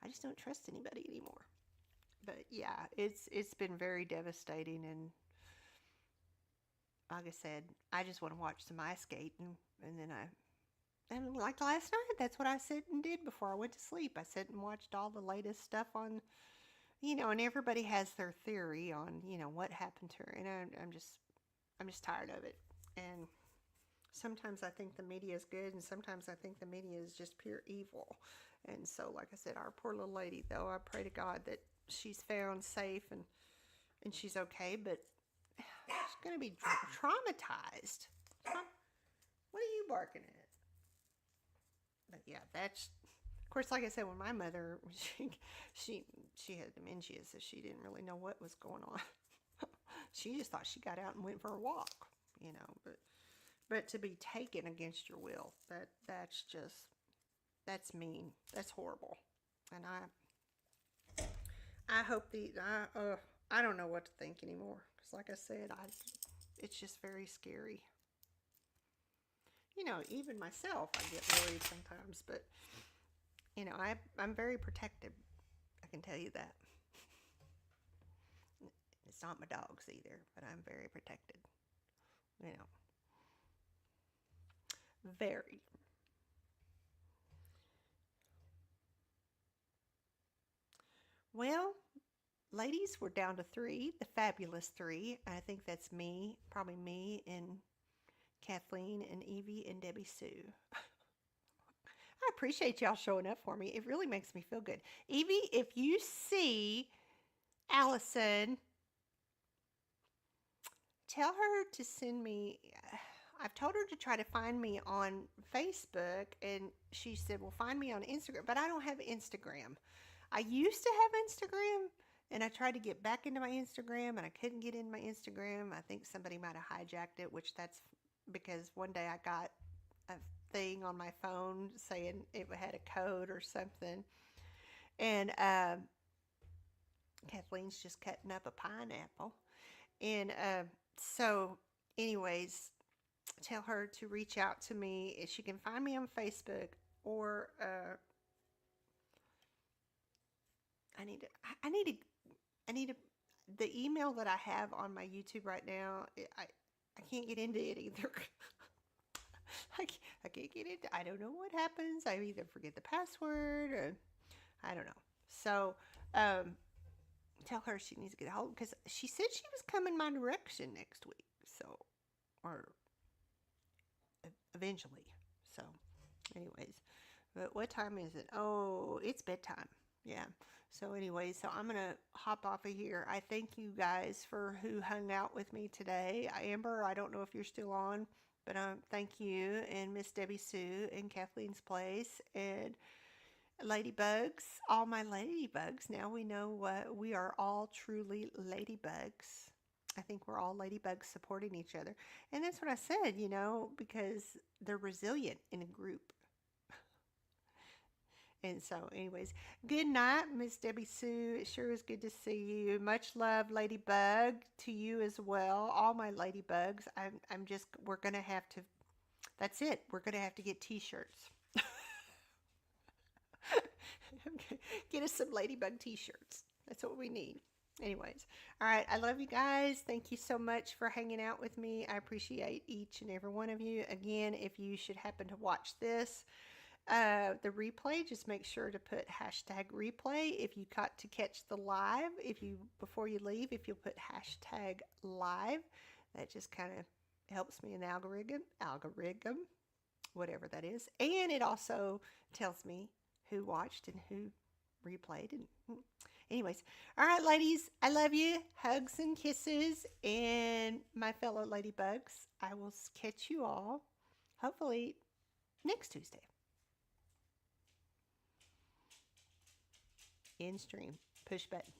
I just don't trust anybody anymore. But yeah, it's been very devastating, and like I said, I just want to watch some ice skating, and then and like last night, that's what I sat and did before I went to sleep. I sat and watched all the latest stuff on, and everybody has their theory on, what happened to her. And I'm just tired of it. And sometimes I think the media is good, and sometimes I think the media is just pure evil. And so, like I said, our poor little lady, though, I pray to God that she's found safe and she's okay, but she's going to be traumatized. What are you barking at? But yeah, that's, of course, like I said, when my mother, she, she had dementia, so she didn't really know what was going on. She just thought she got out and went for a walk, you know, but to be taken against your will, that's mean. That's horrible. And I hope I don't know what to think anymore. Because like I said, it's just very scary. You know, even myself, I get worried sometimes. But you know, I'm very protected. I can tell you that. It's not my dogs either, but I'm very protected. You know, very. Well, ladies, we're down to three, the fabulous three. I think that's me, probably me and Kathleen and Evie and Debbie Sue. I appreciate y'all showing up for me. It really makes me feel good. Evie, if you see Allison, tell her to send me. I've told her to try to find me on Facebook, and she said, well, find me on Instagram. But I don't have Instagram. I used to have Instagram, and I tried to get back into my Instagram, and I couldn't get in my Instagram. I think somebody might have hijacked it, which that's because one day I got a thing on my phone saying it had a code or something. And Kathleen's just cutting up a pineapple. And so, anyways, tell her to reach out to me. She can find me on Facebook, or I need to, I need to, I need to, the email that I have on my YouTube right now, I can't get into it either. I can't get into, I don't know what happens. I either forget the password or I don't know. So, tell her she needs to get a hold, because she said she was coming my direction next week. So, or eventually. So, anyways, but what time is it? Oh, it's bedtime. Yeah. So, anyways, so I'm gonna hop off of here. I thank you guys for who hung out with me today. Amber, I don't know if you're still on, but thank you, and Miss Debbie Sue and Kathleen's Place and Ladybugs, all my ladybugs. Now we know what we are, all truly ladybugs. I think we're all ladybugs supporting each other. And that's what I said, you know, because they're resilient in a group. And so, anyways, good night, Miss Debbie Sue. It sure is good to see you. Much love, Ladybug, to you as well. All my ladybugs. I'm just, we're going to have to, that's it. We're going to have to get t-shirts. Get us some ladybug t-shirts. That's what we need. Anyways, all right, I love you guys. Thank you so much for hanging out with me. I appreciate each and every one of you. Again, if you should happen to watch this, the replay, just make sure to put hashtag replay. If you got to catch the live, before you leave, if you'll put hashtag live, that just kind of helps me in the algorithm, whatever that is. And it also tells me who watched and who replayed. And anyways, all right, ladies, I love you. Hugs and kisses. And my fellow ladybugs, I will catch you all hopefully next Tuesday. End stream. Push button.